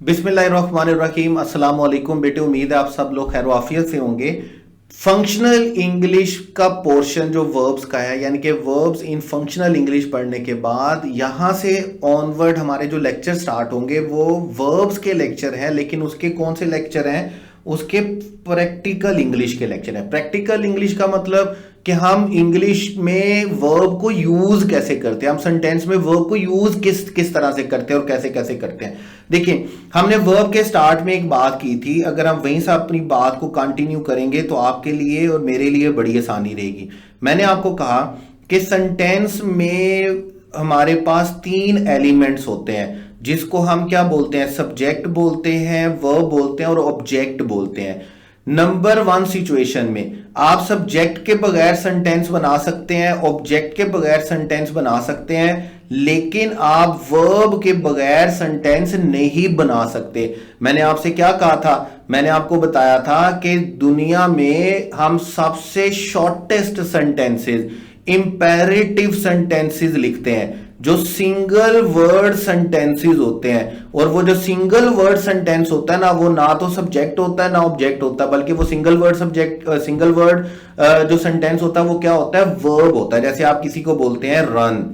बिस्मिल्लाहिर्रहमानिर्रहीम। अस्सलाम वालेकुम बेटे, उम्मीद है आप सब लोग खैर आफियत से होंगे। फंक्शनल इंग्लिश का पोर्शन जो वर्ब्स का है, यानी कि वर्ब्स इन फंक्शनल इंग्लिश पढ़ने के बाद यहाँ से ऑनवर्ड हमारे जो लेक्चर स्टार्ट होंगे वो वर्ब्स के लेक्चर हैं। लेकिन उसके कौन से लेक्चर हैं? उसके प्रैक्टिकल इंग्लिश के लेक्चर हैं। प्रैक्टिकल इंग्लिश का मतलब कि हम इंग्लिश में वर्ब को यूज कैसे करते हैं, हम सेंटेंस में वर्ब को यूज किस किस तरह से करते हैं और कैसे कैसे करते हैं। देखिए, हमने वर्ब के स्टार्ट में एक बात की थी, अगर हम वहीं से अपनी बात को कंटिन्यू करेंगे तो आपके लिए और मेरे लिए बड़ी आसानी रहेगी। मैंने आपको कहा कि सेंटेंस में हमारे पास तीन एलिमेंट्स होते हैं जिसको हम क्या बोलते हैं? सब्जेक्ट बोलते हैं, वर्ब बोलते हैं और ऑब्जेक्ट बोलते हैं। नंबर वन सिचुएशन में आप सब्जेक्ट के बगैर सेंटेंस बना सकते हैं, ऑब्जेक्ट के बगैर सेंटेंस बना सकते हैं, लेकिन आप वर्ब के बगैर सेंटेंस नहीं बना सकते। मैंने आपसे क्या कहा था? मैंने आपको बताया था कि दुनिया में हम सबसे शॉर्टेस्ट सेंटेंसेस, इंपेरेटिव सेंटेंसेस लिखते हैं जो सिंगल वर्ड सेंटेंसेस होते हैं। और वो जो सिंगल वर्ड सेंटेंस होता है ना, वो ना तो सब्जेक्ट होता है ना ऑब्जेक्ट होता है, बल्कि वो सिंगल वर्ड जो सेंटेंस होता है वो क्या होता है? वर्ब होता है। जैसे आप किसी को बोलते हैं रन,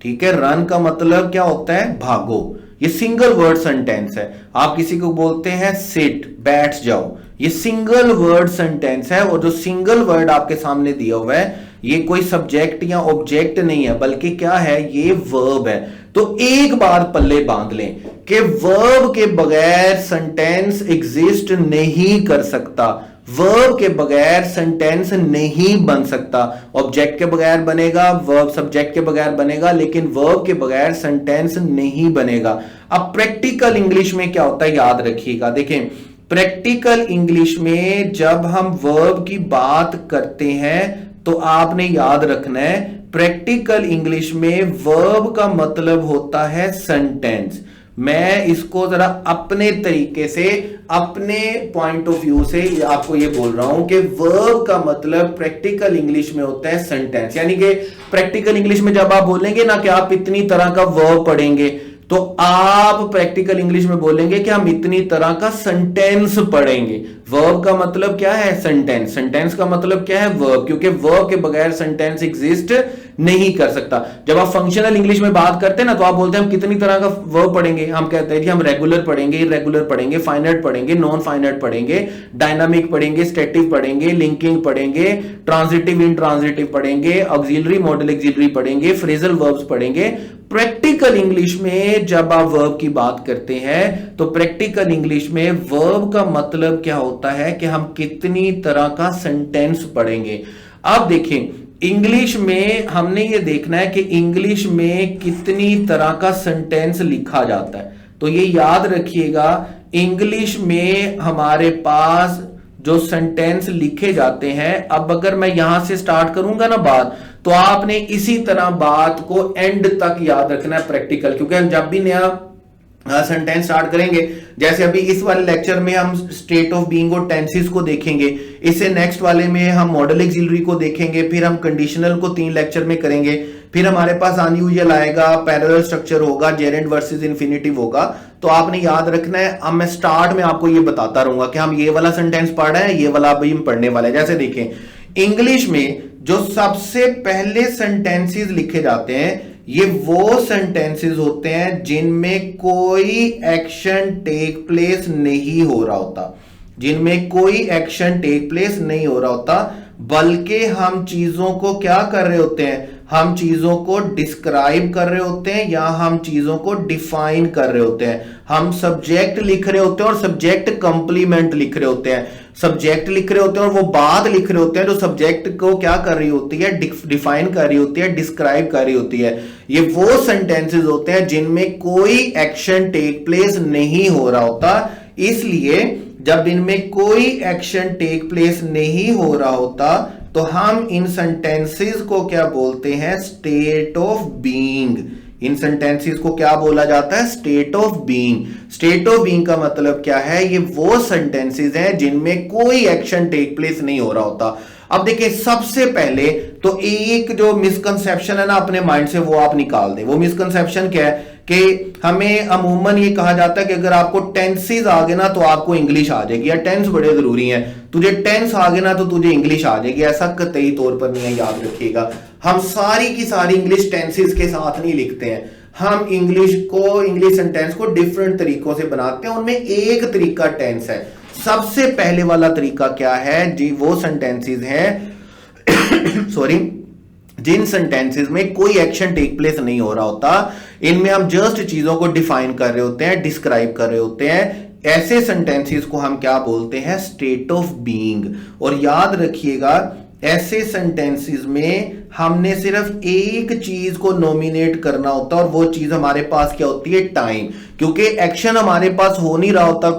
ठीक है, रन का मतलब क्या होता है? भागो, ये सिंगल वर्ड सेंटेंस है। आप किसी को बोलते हैं सिट, बैठ जाओ, ये सिंगल वर्ड सेंटेंस है। और जो सिंगल वर्ड आपके सामने दिया हुआ है ये कोई सब्जेक्ट या ऑब्जेक्ट नहीं है, बल्कि क्या है? ये वर्ब है। तो एक बार पल्ले बांध लें कि वर्ब के बगैर सेंटेंस एग्जिस्ट नहीं कर सकता, वर्ब के बगैर सेंटेंस नहीं बन सकता। ऑब्जेक्ट के बगैर बनेगा, वर्ब सब्जेक्ट के बगैर बनेगा, लेकिन वर्ब के बगैर सेंटेंस नहीं बनेगा। अब प्रैक्टिकल इंग्लिश में क्या होता है याद रखिएगा। देखें, प्रैक्टिकल इंग्लिश में जब हम वर्ब की बात करते हैं तो आपने याद रखना है, प्रैक्टिकल इंग्लिश में वर्ब का मतलब होता है सेंटेंस। मैं इसको जरा अपने तरीके से, अपने पॉइंट ऑफ व्यू से आपको ये बोल रहा हूं कि वर्ब का मतलब प्रैक्टिकल इंग्लिश में होता है सेंटेंस। यानी कि प्रैक्टिकल इंग्लिश में जब आप बोलेंगे ना कि आप इतनी तरह का वर्ब पढ़ेंगे, तो आप प्रैक्टिकल इंग्लिश में बोलेंगे कि हम इतनी तरह का सेंटेंस पढ़ेंगे। वर्ब का मतलब क्या है? सेंटेंस। सेंटेंस का मतलब क्या है? वर्ब, क्योंकि वर्ब के बगैर सेंटेंस एग्जिस्ट नहीं कर सकता। जब आप फंक्शनल इंग्लिश में बात करते हैं ना तो आप बोलते हैं हम कितनी तरह का वर्ब पढ़ेंगे। हम कहते हैं कि हम रेगुलर पढ़ेंगे, इरेगुलर पढ़ेंगे, फाइनाइट पढ़ेंगे, नॉन फाइनाइट पढ़ेंगे, डायनामिक पढ़ेंगे, स्टैटिक पढ़ेंगे, लिंकिंग पढ़ेंगे, ट्रांजिटिव इंट्रांजिटिव पढ़ेंगे, ऑक्सिलरी मॉडल ऑक्सिलरी पढ़ेंगे, फ्रेजल वर्ब्स पढ़ेंगे। प्रैक्टिकल इंग्लिश में जब आप वर्ब की बात करते हैं तो प्रैक्टिकल इंग्लिश में वर्ब का मतलब क्या होता है कि हम कितनी तरह का सेंटेंस पढ़ेंगे। अब देखें, इंग्लिश में हमने ये देखना है कि इंग्लिश में कितनी तरह का सेंटेंस लिखा जाता है। तो ये याद रखिएगा, इंग्लिश में हमारे पास जो सेंटेंस लिखे जाते हैं, अब अगर मैं यहां से स्टार्ट करूंगा ना बात, तो आपने इसी तरह बात को एंड तक याद रखना है प्रैक्टिकल। क्योंकि हम जब भी नया सेंटेंस स्टार्ट करेंगे, जैसे अभी इस वाले लेक्चर में हम स्टेट ऑफ बीइंग और टेंसेस को देखेंगे, इससे नेक्स्ट वाले में हम मॉडल ऑक्सिलरी को देखेंगे, फिर हम कंडीशनल को 3 लेक्चर में करेंगे, फिर हमारे पास अनयूजुअल आएगा, पैरेलल स्ट्रक्चर होगा, जेरेंड वर्सेस इंफिनिटिव होगा। तो आपने याद रखना है। अब मैं स्टार्ट में आपको ये बताता रहूंगा कि हम ये वाला सेंटेंस पढ़ रहे हैं, ये वाला अभी हम पढ़ने वाले हैं। जैसे देखें, इंग्लिश में जो सबसे पहले सेंटेंसेस लिखे जाते हैं ये वो सेंटेंसेस होते हैं जिनमें कोई एक्शन टेक प्लेस नहीं हो रहा होता, जिनमें कोई एक्शन टेक प्लेस नहीं हो रहा होता, बल्कि हम चीजों को क्या कर रहे होते हैं? हम चीजों को डिस्क्राइब कर रहे होते हैं या हम चीजों को डिफाइन कर रहे होते हैं। हम सब्जेक्ट लिख रहे होते हैं और सब्जेक्ट कंप्लीमेंट लिख रहे होते हैं। सब्जेक्ट लिख रहे होते हैं और वो बात लिख रहे होते हैं जो सब्जेक्ट को क्या कर रही होती है? डिफाइन कर रही होती है, डिस्क्राइब कर रही होती है। ये वो सेंटेंसेस होते हैं जिनमें कोई एक्शन टेक प्लेस नहीं हो रहा होता। इसलिए जब इनमें कोई एक्शन टेक प्लेस नहीं हो रहा होता तो हम इन सेंटेंसेस को क्या बोलते हैं? State of being. In sentences को क्या बोला जाता है? State of being. State of being का मतलब क्या है? ये वो सेंटेंसेस हैं जिनमें कोई एक्शन टेक प्लेस नहीं हो रहा होता। अब देखिए, सबसे पहले तो एक जो मिसकंसेप्शन है ना अपने माइंड से, वो आप निकाल दें। वो मिसकंसेप्शन क्या है कि हमें अमूमन ये कहा जाता है कि अगर आपको टेंसेस आ गए ना तो आपको इंग्लिश आ जाएगी, या टेंस बड़े जरूरी हैं, तुझे टेंस आ गए ना तो तुझे इंग्लिश आ जाएगी। ऐसा कतई तौर पर नहीं है, याद रखिएगा। हम सारी की सारी इंग्लिश टेंसेस के साथ नहीं लिखते हैं, हम इंग्लिश सेंटेंस को डिफरेंट तरीकों से बनाते हैं। उनमें एक तरीका टेंस है। सबसे पहले वाला तरीका क्या है जी? वो सेंटेंसेस हैं सॉरी जिन सेंटेंसेस में कोई एक्शन टेक प्लेस नहीं हो रहा होता, इनमें हम जस्ट चीजों को डिफाइन कर रहे होते हैं, डिस्क्राइब कर रहे होते हैं। ऐसे सेंटेंसेस को हम क्या बोलते हैं? State of being. और याद रखिएगा, ऐसे सेंटेंसेस में हमने सिर्फ एक चीज को नॉमिनेट करना होता है, और वो चीज हमारे पास क्या होती है? टाइम। क्योंकि एक्शन हमारे पास हो नहीं रहा होता,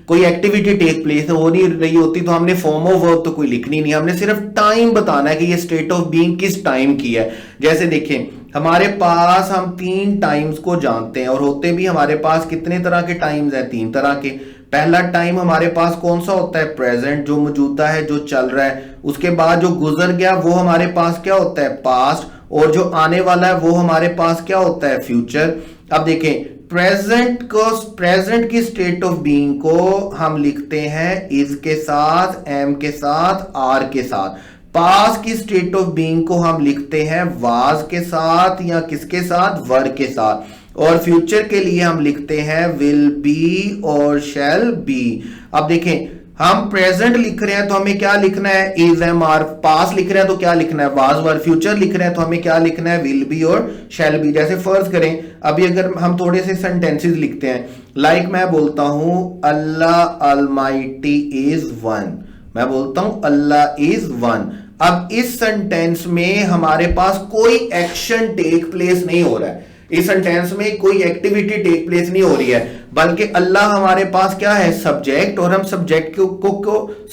कोई एक्टिविटी टेक प्लेस हो नहीं रही होती, तो हमने फॉर्म ऑफ वर्ब तो कोई लिखनी नहीं, हमने सिर्फ टाइम बताना है कि ये स्टेट ऑफ बीइंग किस टाइम की है। जैसे देखें, हमारे पास हम 3 टाइम्स को जानते हैं, और होते भी हमारे पास कितने तरह के टाइम्स हैं? 3 तरह के। पहला टाइम हमारे पास कौन सा होता है? प्रेजेंट, जो मौजूदा है, जो चल रहा है। उसके बाद जो गुजर गया वो हमारे पास क्या होता है? पास्ट। और जो आने वाला है वो हमारे पास क्या होता है? फ्यूचर। अब देखें, प्रेजेंट की स्टेट ऑफ बीइंग को हम लिखते हैं इज के साथ, एम के साथ, आर के साथ। पास्ट की स्टेट ऑफ बीइंग को हम लिखते हैं वाज के साथ, या किसके साथ? वर के साथ। और फ्यूचर के लिए हम लिखते हैं विल बी और शैल बी। अब देखें, हम प्रेजेंट लिख रहे हैं तो हमें क्या लिखना है? Is, am, are. पास्ट लिख रहे हैं तो क्या लिखना है? Was, were. फ्यूचर लिख रहे हैं तो हमें क्या लिखना है? विल बी और शैल बी। जैसे फर्ज करें, अभी अगर हम थोड़े से सेंटेंसेस लिखते हैं, लाइक मैं बोलता हूं अल्लाह अलमाइटी इज वन। मैं बोलता हूं अल्लाह इज वन। अब इस सेंटेंस में हमारे पास कोई एक्शन टेक प्लेस नहीं हो रहा है, इस सेंटेंस में कोई एक्टिविटी टेक प्लेस नहीं हो रही है, बल्कि अल्लाह हमारे पास क्या है? सब्जेक्ट। और हम सब्जेक्ट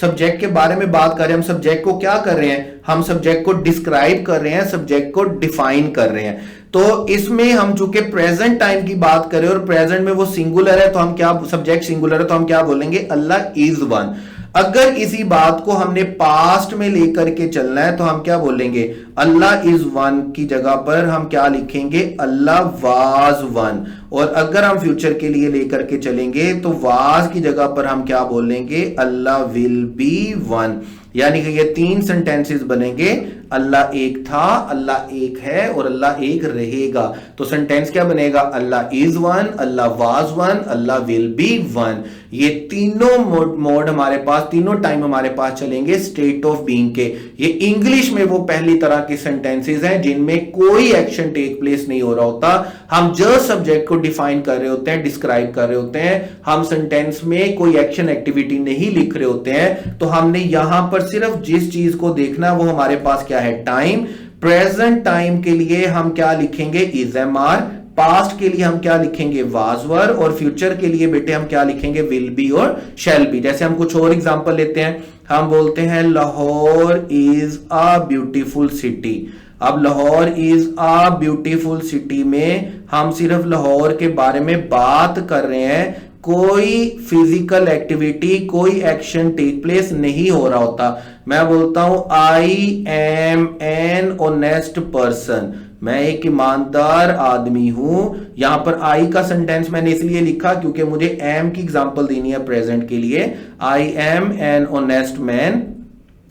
सब्जेक्ट के बारे में बात कर रहे हैं। हम सब्जेक्ट को क्या कर रहे हैं? हम सब्जेक्ट को डिस्क्राइब कर रहे हैं, सब्जेक्ट को डिफाइन कर रहे हैं। तो इसमें हम चूंकि प्रेजेंट टाइम की बात करें और प्रेजेंट में वो सिंगुलर है, तो हम क्या, सब्जेक्ट सिंगुलर है तो हम क्या बोलेंगे? अल्लाह इज वन। अगर इसी बात को हमने पास्ट में लेकर के चलना है तो हम क्या बोलेंगे? अल्लाह इज वन की जगह पर हम क्या लिखेंगे? अल्लाह वाज वन। और अगर हम फ्यूचर के लिए लेकर के चलेंगे तो वाज की जगह पर हम क्या बोलेंगे? अल्लाह विल बी वन। यानी कि ये 3 सेंटेंसेस बनेंगे, अल्लाह एक था, अल्लाह एक है और अल्लाह एक रहेगा। तो सेंटेंस क्या बनेगा? Allah is one, Allah was one, Allah will be one. ये तीनों मोड हमारे पास, तीनों टाइम हमारे पास चलेंगे स्टेट ऑफ बीइंग के। ये इंग्लिश में वो पहली तरह के सेंटेंसेस हैं जिनमें कोई एक्शन टेक प्लेस नहीं हो रहा होता, हम जस्ट सब्जेक्ट को डिफाइन कर रहे होते हैं, डिस्क्राइब कर रहे होते हैं, हम सेंटेंस में कोई एक्शन एक्टिविटी नहीं लिख रहे होते हैं। तो हमने यहां पर सिर्फ जिस चीज को देखना है वो हमारे पास क्या है? टाइम। प्रेजेंट टाइम के लिए हम क्या लिखेंगे? Is, am, are. पास्ट के लिए हम क्या लिखेंगे? वाज, वर। और फ्यूचर के लिए बेटे हम क्या लिखेंगे? विल बी और शैल बी। जैसे हम कुछ और एग्जांपल लेते हैं, हम बोलते हैं Lahore is a beautiful city. अब Lahore is a beautiful city में हम सिर्फ लाहौर के बारे में बात कर रहे हैं, कोई फिजिकल एक्टिविटी, कोई एक्शन टेक प्लेस नहीं हो रहा होता। मैं बोलता हूं I am an honest person, मैं एक ईमानदार आदमी हूं। यहां पर आई का सेंटेंस मैंने इसलिए लिखा क्योंकि मुझे एम की एग्जांपल देनी है प्रेजेंट के लिए। I am an honest man.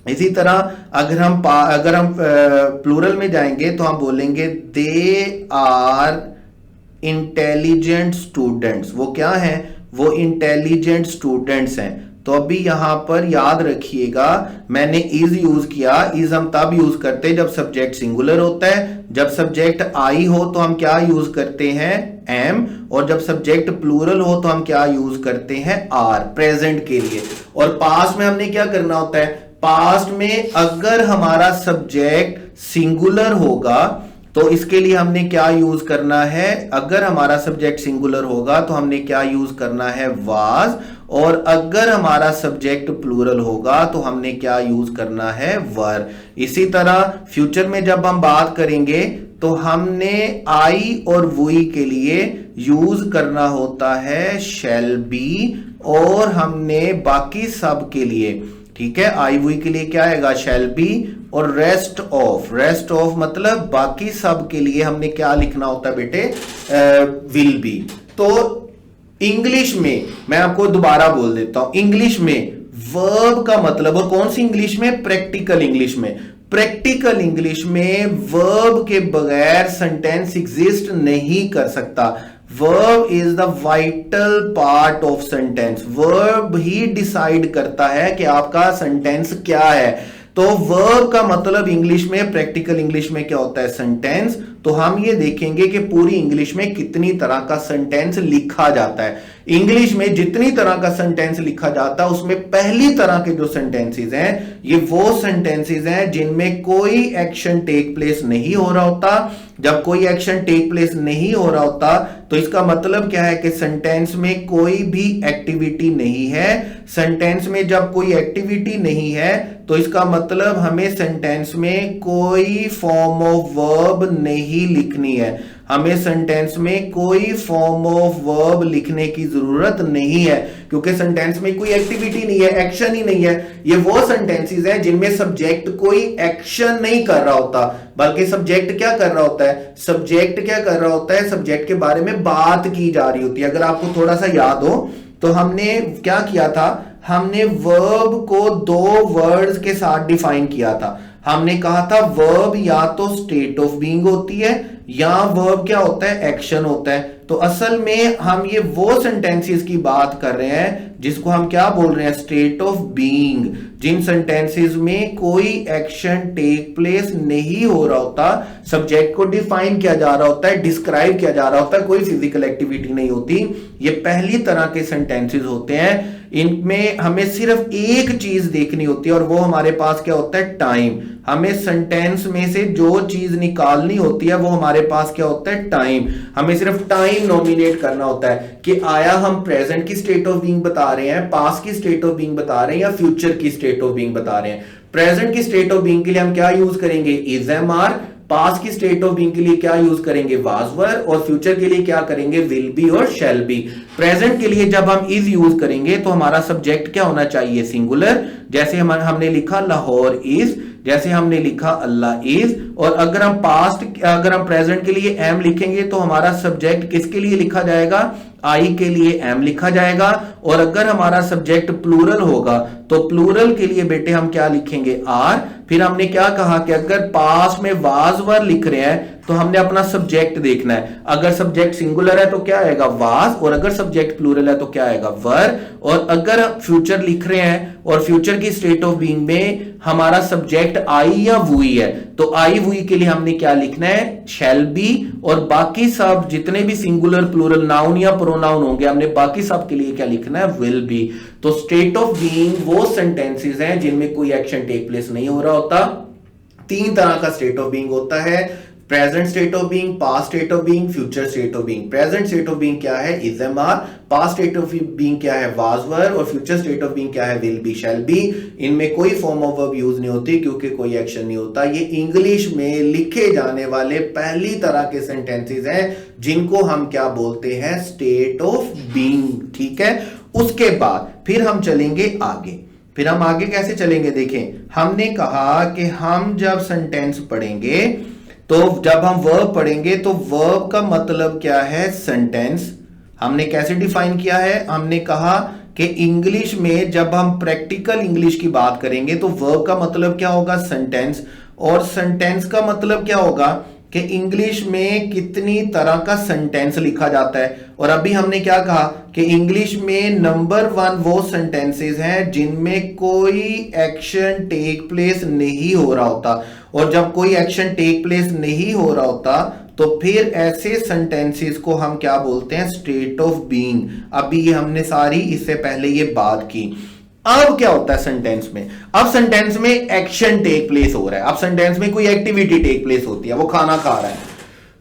इसी तरह अगर हम प्लूरल में जाएंगे तो हम बोलेंगे दे आर इंटेलिजेंट स्टूडेंट्स। वो क्या हैं? वो इंटेलिजेंट स्टूडेंट्स हैं। तो अभी यहां पर याद रखिएगा, मैंने इज यूज किया। इज हम तब यूज करते हैं जब सब्जेक्ट सिंगुलर होता है। जब सब्जेक्ट आई हो तो हम क्या यूज करते हैं? एम। और जब सब्जेक्ट प्लूरल हो तो हम क्या यूज करते हैं? आर, प्रेजेंट के लिए। और पास्ट में हमने क्या करना होता है? पास्ट में अगर हमारा सब्जेक्ट सिंगुलर होगा तो इसके लिए हमने क्या यूज करना है? अगर हमारा सब्जेक्ट सिंगुलर होगा तो हमने क्या यूज करना है? वाज। और अगर हमारा सब्जेक्ट प्लूरल होगा तो हमने क्या यूज करना है? वर। इसी तरह फ्यूचर में जब हम बात करेंगे तो हमने आई और वुई के लिए यूज करना होता है शैल बी, और हमने बाकी सब के लिए, ठीक है। आई वुई के लिए क्या आएगा, शैल बी। और रेस्ट ऑफ मतलब बाकी सब के लिए हमने क्या लिखना होता है बेटे, विल बी। तो इंग्लिश में मैं आपको दोबारा बोल देता हूं, इंग्लिश में वर्ब का मतलब, और कौन सी इंग्लिश में, प्रैक्टिकल इंग्लिश में, प्रैक्टिकल इंग्लिश में वर्ब के बगैर सेंटेंस एग्जिस्ट नहीं कर सकता। Verb is the vital part of sentence. Verb he decide करता है कि आपका सेंटेंस क्या है। तो वर्ब का मतलब इंग्लिश में, प्रैक्टिकल इंग्लिश में क्या होता है, सेंटेंस। तो हम ये देखेंगे कि पूरी इंग्लिश में कितनी तरह का सेंटेंस लिखा जाता है। इंग्लिश में जितनी तरह का सेंटेंस लिखा जाता है उसमें पहली तरह के जो सेंटेंसेस हैं, ये वो सेंटेंसेस हैं जिनमें कोई एक्शन टेक प्लेस नहीं हो रहा होता। जब कोई एक्शन टेक प्लेस नहीं हो रहा होता तो इसका मतलब क्या है कि सेंटेंस में कोई भी एक्टिविटी नहीं है। सेंटेंस में जब कोई एक्टिविटी नहीं है तो इसका मतलब हमें सेंटेंस में कोई फॉर्म ऑफ वर्ब नहीं लिखनी है। हमें सेंटेंस में कोई फॉर्म ऑफ वर्ब लिखने की जरूरत नहीं है, क्योंकि सेंटेंस में कोई एक्टिविटी नहीं है, एक्शन ही नहीं है। ये वो सेंटेंसेस हैं जिनमें सब्जेक्ट कोई एक्शन नहीं कर रहा होता, बल्कि सब्जेक्ट क्या कर रहा होता है, सब्जेक्ट क्या कर रहा होता है, सब्जेक्ट के बारे में बात की जा रही होती है। अगर आपको थोड़ा सा याद हो तो हमने क्या किया था, हमने वर्ब को दो वर्ड्स के साथ डिफाइन किया था। हमने कहा था वर्ब या तो स्टेट ऑफ बीइंग होती है या वर्ब क्या होता है, एक्शन होता है। तो असल में हम ये वो सेंटेंसेस की बात कर रहे हैं जिसको हम क्या बोल रहे हैं, स्टेट ऑफ बीइंग। जिन सेंटेंसेस में कोई एक्शन टेक प्लेस नहीं हो रहा होता, सब्जेक्ट को डिफाइन किया जा रहा होता है, डिस्क्राइब किया जा रहा होता है, कोई फिजिकल एक्टिविटी नहीं होती, ये पहली तरह के सेंटेंसेस होते हैं। इनमें हमें सिर्फ एक चीज देखनी होती है और वो हमारे पास क्या होता है, टाइम। हमें सेंटेंस में से जो चीज निकालनी होती है वो हमारे पास क्या होता है, टाइम। हमें सिर्फ टाइम नॉमिनेट करना होता है कि आया हम प्रेजेंट की स्टेट ऑफ बीइंग बता रहे हैं, पास्ट की स्टेट ऑफ बीइंग बता रहे हैं या फ्यूचर की स्टेट ऑफ बीइंग बता रहे हैं। प्रेजेंट की स्टेट ऑफ बीइंग के लिए हम क्या यूज करेंगे, इज एम आर। पास्ट की स्टेट ऑफ बीइंग के लिए क्या यूज करेंगे, वाज वर। और फ्यूचर के लिए क्या करेंगे, विल बी और शैल बी। प्रेजेंट के लिए जब हम इज यूज करेंगे तो हमारा सब्जेक्ट क्या होना चाहिए, सिंगुलर। जैसे हमने लिखा लाहौर इज, जैसे हमने लिखा अल्लाह इज। और अगर हम प्रेजेंट के लिए एम लिखेंगे तो हमारा सब्जेक्ट किसके लिए लिखा जाएगा, आई के लिए एम लिखा जाएगा। और अगर हमारा सब्जेक्ट प्लूरल होगा तो प्लूरल के लिए बेटे हम क्या लिखेंगे, आर। फिर हमने क्या कहा कि अगर पास्ट में वाज वर लिख रहे हैं तो हमने अपना सब्जेक्ट देखना है। अगर सब्जेक्ट सिंगुलर है तो क्या आएगा, वाज। और अगर सब्जेक्ट प्लूरल है तो क्या आएगा, वर। और अगर फ्यूचर लिख रहे हैं और फ्यूचर की स्टेट ऑफ बीइंग में हमारा सब्जेक्ट आई या वुई है तो आई वुई के लिए हमने क्या लिखना है, शैल बी। और बाकी सब जितने भी सिंगुलर प्लूरल नाउन या प्रोनाउन होंगे हमने बाकी सब के लिए क्या लिखना है, विल बी। तो स्टेट ऑफ बीइंग वो सेंटेंसेस हैं जिनमें कोई एक्शन टेक प्लेस नहीं हो रहा होता। तीन तरह का स्टेट ऑफ बीइंग होता है, present state of being, past state of being, future state of being. Present state of being क्या है, is am are. Past state of being क्या है, वाज वर। और फ्यूचर स्टेट ऑफ बीइंग क्या है, will be shall be. इनमें कोई form of verb use नहीं होती क्योंकि कोई एक्शन नहीं होता। ये इंग्लिश में लिखे जाने वाले पहली तरह के सेंटेंसेस हैं जिनको हम क्या बोलते हैं, स्टेट ऑफ बीइंग। ठीक है। उसके बाद फिर हम चलेंगे आगे। फिर हम आगे कैसे चलेंगे, देखें हमने कहा कि हम जब सेंटेंस पढ़ेंगे तो जब हम वर्ब पढ़ेंगे तो वर्ब का मतलब क्या है, सेंटेंस। हमने कैसे डिफाइन किया है, हमने कहा कि इंग्लिश में जब हम प्रैक्टिकल इंग्लिश की बात करेंगे तो वर्ब का मतलब क्या होगा, सेंटेंस। और सेंटेंस का मतलब क्या होगा कि इंग्लिश में कितनी तरह का सेंटेंस लिखा जाता है। और अभी हमने क्या कहा कि इंग्लिश में नंबर 1 वो सेंटेंसेस हैं जिनमें कोई एक्शन टेक प्लेस नहीं हो रहा होता। और जब कोई एक्शन टेक प्लेस नहीं हो रहा होता तो फिर ऐसे सेंटेंसेस को हम क्या बोलते हैं, स्टेट ऑफ बीइंग। अभी हमने सारी इससे पहले ये बात की। अब क्या होता है सेंटेंस में, अब सेंटेंस में एक्शन टेक प्लेस हो रहा है। अब सेंटेंस में कोई एक्टिविटी टेक प्लेस होती है, वो खाना खा रहा है,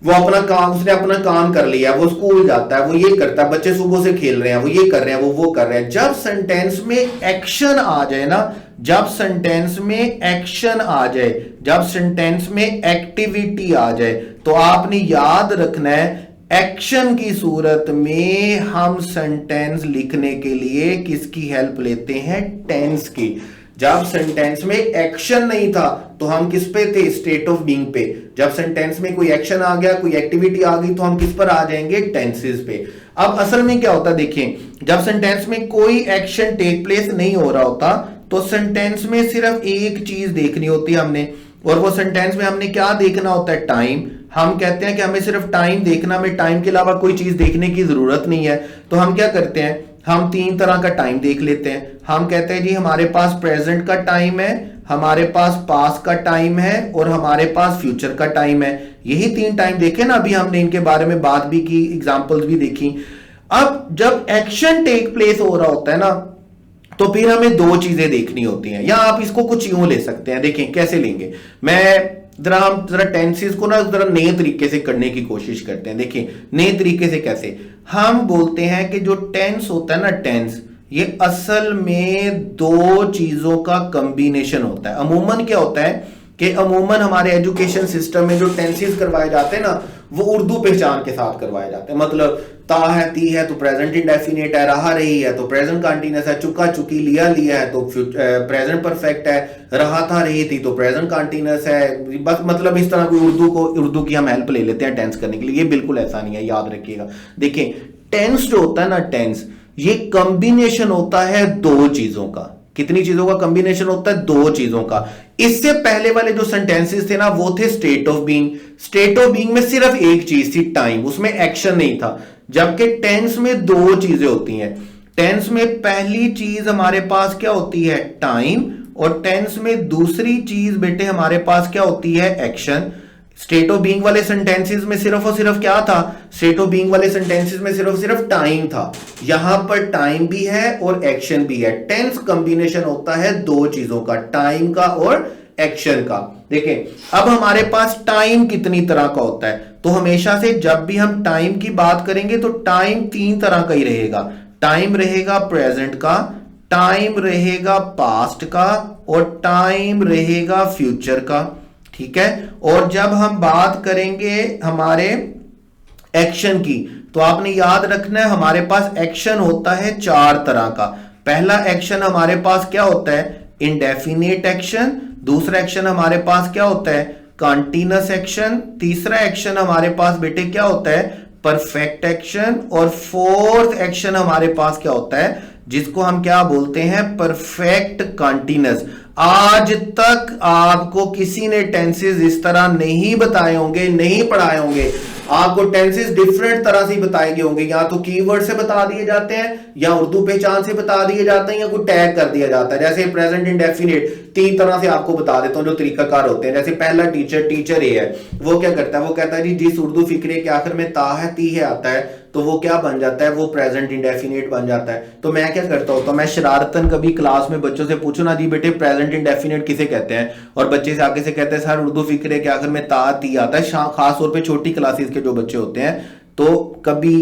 वो अपना काम, उसने अपना काम कर लिया, वो स्कूल जाता है, वो ये करता है, बच्चे सुबह से खेल रहे हैं, वो ये कर रहे हैं, वो कर रहे हैं। जब सेंटेंस में एक्शन आ जाए ना, जब सेंटेंस में एक्शन आ जाए, जब सेंटेंस में एक्टिविटी आ जाए तो आपने याद रखना है एक्शन की सूरत में हम सेंटेंस लिखने के लिए किसकी हेल्प लेते हैं, टेंस की। जब सेंटेंस में एक्शन नहीं था तो हम किस पे थे, स्टेट ऑफ बीइंग पे। जब सेंटेंस में कोई एक्शन आ गया, कोई एक्टिविटी आ गई, तो हम किस पर आ जाएंगे, टेंसेस पे। अब असल में क्या होता है, देखिए जब सेंटेंस में कोई एक्शन टेक प्लेस नहीं हो रहा होता तो सेंटेंस में सिर्फ एक चीज देखनी होती है हमने, और वो सेंटेंस में हमने क्या देखना होता है, टाइम। हम कहते हैं कि हमें सिर्फ टाइम देखना, हमें टाइम के अलावा कोई चीज देखने की जरूरत नहीं है। तो हम क्या करते हैं, हम 3 तरह का टाइम देख लेते हैं। हम कहते हैं जी हमारे पास प्रेजेंट का टाइम है, हमारे पास पास्ट का टाइम है और हमारे पास फ्यूचर का टाइम है। यही 3 टाइम देखे ना, अभी हमने इनके बारे में बात भी की, एग्जांपल्स भी देखी। अब जब एक्शन टेक प्लेस हो रहा होता है ना, तो फिर हमें 2 चीजें देखनी होती हैं, या आप इसको कुछ यूं ले सकते हैं। देखें कैसे लेंगे, हम जरा टेंसेस को ना जरा नए तरीके से करने की कोशिश करते हैं। देखिए नए तरीके से कैसे, हम बोलते हैं कि जो टेंस होता है ना, टेंस ये असल में 2 चीजों का कॉम्बिनेशन होता है। अमूमन क्या होता है कि अमूमन हमारे एजुकेशन सिस्टम में जो टेंसेस करवाए जाते हैं ना, वो उर्दू पहचान के साथ करवाए जाते हैं। मतलब ता है, ती है तो प्रेजेंट इंडेफिनिट है, रहा रही है तो प्रेजेंट कंटीन्यूअस है, चुका चुकी लिया लिया है तो प्रेजेंट परफेक्ट है, रहा था रही थी तो प्रेजेंट कंटीन्यूअस है। बस मतलब इस तरह कोई उर्दू की हम हेल्प ले लेते हैं टेंस करने के लिए। ये बिल्कुल ऐसा नहीं है, याद रखिएगा। देखिए टेंस जो होता है ना, टेंस ये कॉम्बिनेशन होता है 2 चीजों का। कितनी चीजों का कॉम्बिनेशन होता है, 2 चीजों का। इससे पहले वाले जो सेंटेंसेस थे ना, वो थे state of being. State of being में सिर्फ एक चीज थी, टाइम, उसमें एक्शन नहीं था। जबकि टेंस में 2 चीजें होती हैं। टेंस में पहली चीज हमारे पास क्या होती है, टाइम, और टेंस में दूसरी चीज बेटे हमारे पास क्या होती है, एक्शन। स्टेट ऑफ बीइंग वाले सेंटेंसेस में सिर्फ और सिर्फ क्या था, स्टेट ऑफ बीइंग वाले सेंटेंसेस में सिर्फ और सिर्फ टाइम था। यहां पर टाइम भी है और एक्शन भी है। टेंस कॉम्बिनेशन होता है 2 चीजों का, टाइम का और एक्शन का। देखें अब हमारे पास टाइम कितनी तरह का होता है, तो हमेशा से जब भी हम टाइम की बात करेंगे तो टाइम 3 तरह का ही रहेगा। टाइम रहेगा प्रेजेंट का, टाइम रहेगा पास्ट का, और टाइम रहेगा फ्यूचर का। ठीक है। और जब हम बात करेंगे हमारे एक्शन की, तो आपने याद रखना है हमारे पास एक्शन होता है 4 तरह का। पहला एक्शन हमारे पास क्या होता है, इंडेफिनिट एक्शन। दूसरा एक्शन हमारे पास क्या होता है, कंटीन्यूअस एक्शन। तीसरा एक्शन हमारे पास बेटे क्या होता है, परफेक्ट एक्शन। और फोर्थ एक्शन हमारे पास क्या होता है, जिसको हम क्या बोलते हैं, परफेक्ट कंटीन्यूअस। आज तक आपको किसी ने टेंसेस इस तरह नहीं बताए होंगे, नहीं पढ़ाए होंगे। आपको टेंसेस डिफरेंट तरह से बताए गए होंगे, या तो कीवर्ड से बता दिए जाते हैं, या उर्दू पहचान से बता दिए जाते हैं, या कोई टैग कर दिया जाता है। जैसे प्रेजेंट इंडेफिनिट 3 तरह से आपको बता देता हूं जो तरीकाकार होते हैं। जैसे पहला टीचर ए है, वो क्या करता है, वो कहता है जी जिस उर्दू फिक्रे के आखिर में ता है ती है आता है, तो वो क्या बन जाता है, वो प्रेजेंट इंडेफिनिट बन जाता है। तो मैं क्या करता हूं, तो मैं शरारतन कभी क्लास में बच्चों से पूछू ना, जी बेटे प्रेजेंट इंडेफिनिट किसे कहते हैं, और बच्चे से आगे से कहते हैं सर उर्दू फिक्रे के आखिर में ता ती आता है। खास तौर पे छोटी क्लासेस के जो बच्चे होते हैं, तो कभी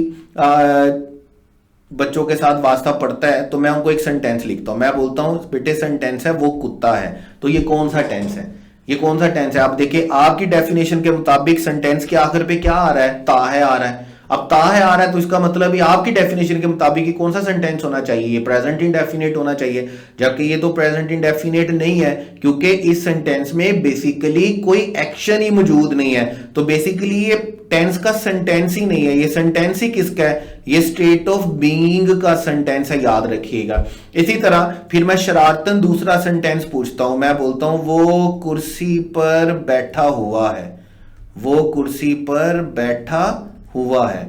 बच्चों के साथ वास्ता पड़ता है, तो मैं उनको एक सेंटेंस लिखता हूं। मैं बोलता हूं बेटे सेंटेंस है वो कुत्ता है, तो ये कौन सा टेंस है, ये कौन सा टेंस है। आप देखिए आपकी डेफिनेशन के मुताबिक सेंटेंस के आखिर पे क्या आ रहा है, ता है आ रहा है। अब ता है आ रहा है तो इसका मतलब ये आपकी डेफिनेशन के मुताबिक ये कौन सा सेंटेंस होना चाहिए, ये प्रेजेंट इंडेफिनिट होना चाहिए। जबकि ये तो प्रेजेंट इंडेफिनिट नहीं है, क्योंकि इस सेंटेंस में बेसिकली कोई एक्शन ही मौजूद नहीं है। तो बेसिकली ये टेंस का सेंटेंस ही नहीं है, ये सेंटेंस ही किसका है, ये स्टेट ऑफ बीइंग का सेंटेंस है, याद रखिएगा। इसी तरह फिर मैं शरारतन दूसरा सेंटेंस पूछता हूं। मैं बोलता हूं वो कुर्सी पर बैठा हुआ है, वो कुर्सी पर बैठा हुआ है।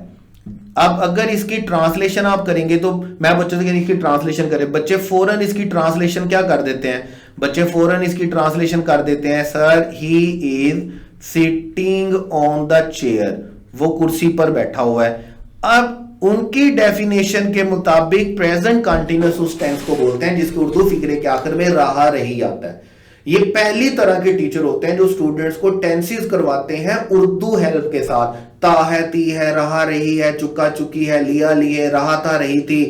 अब अगर इसकी ट्रांसलेशन आप करेंगे, तो मैं बच्चों से इसकी ट्रांसलेशन करें, बच्चे फौरन इसकी ट्रांसलेशन क्या कर देते हैं, बच्चे फौरन इसकी ट्रांसलेशन कर देते हैं, sir he is sitting on the chair, वो कुर्सी पर बैठा हुआ है। अब उनकी डेफिनेशन के मुताबिक प्रेजेंट कंटीन्यूअस उस टेंस को बोलते हैं जिसके उर्दू फिक्रे के आखिर में रहा रही आता है। ये पहली तरह के टीचर होते हैं जो स्टूडेंट्स को टेंसेस करवाते हैं उर्दू हेल्प के साथ। ता है ती है, रहा रही है, चुका चुकी है, लिया लिए, रहा था रही थी,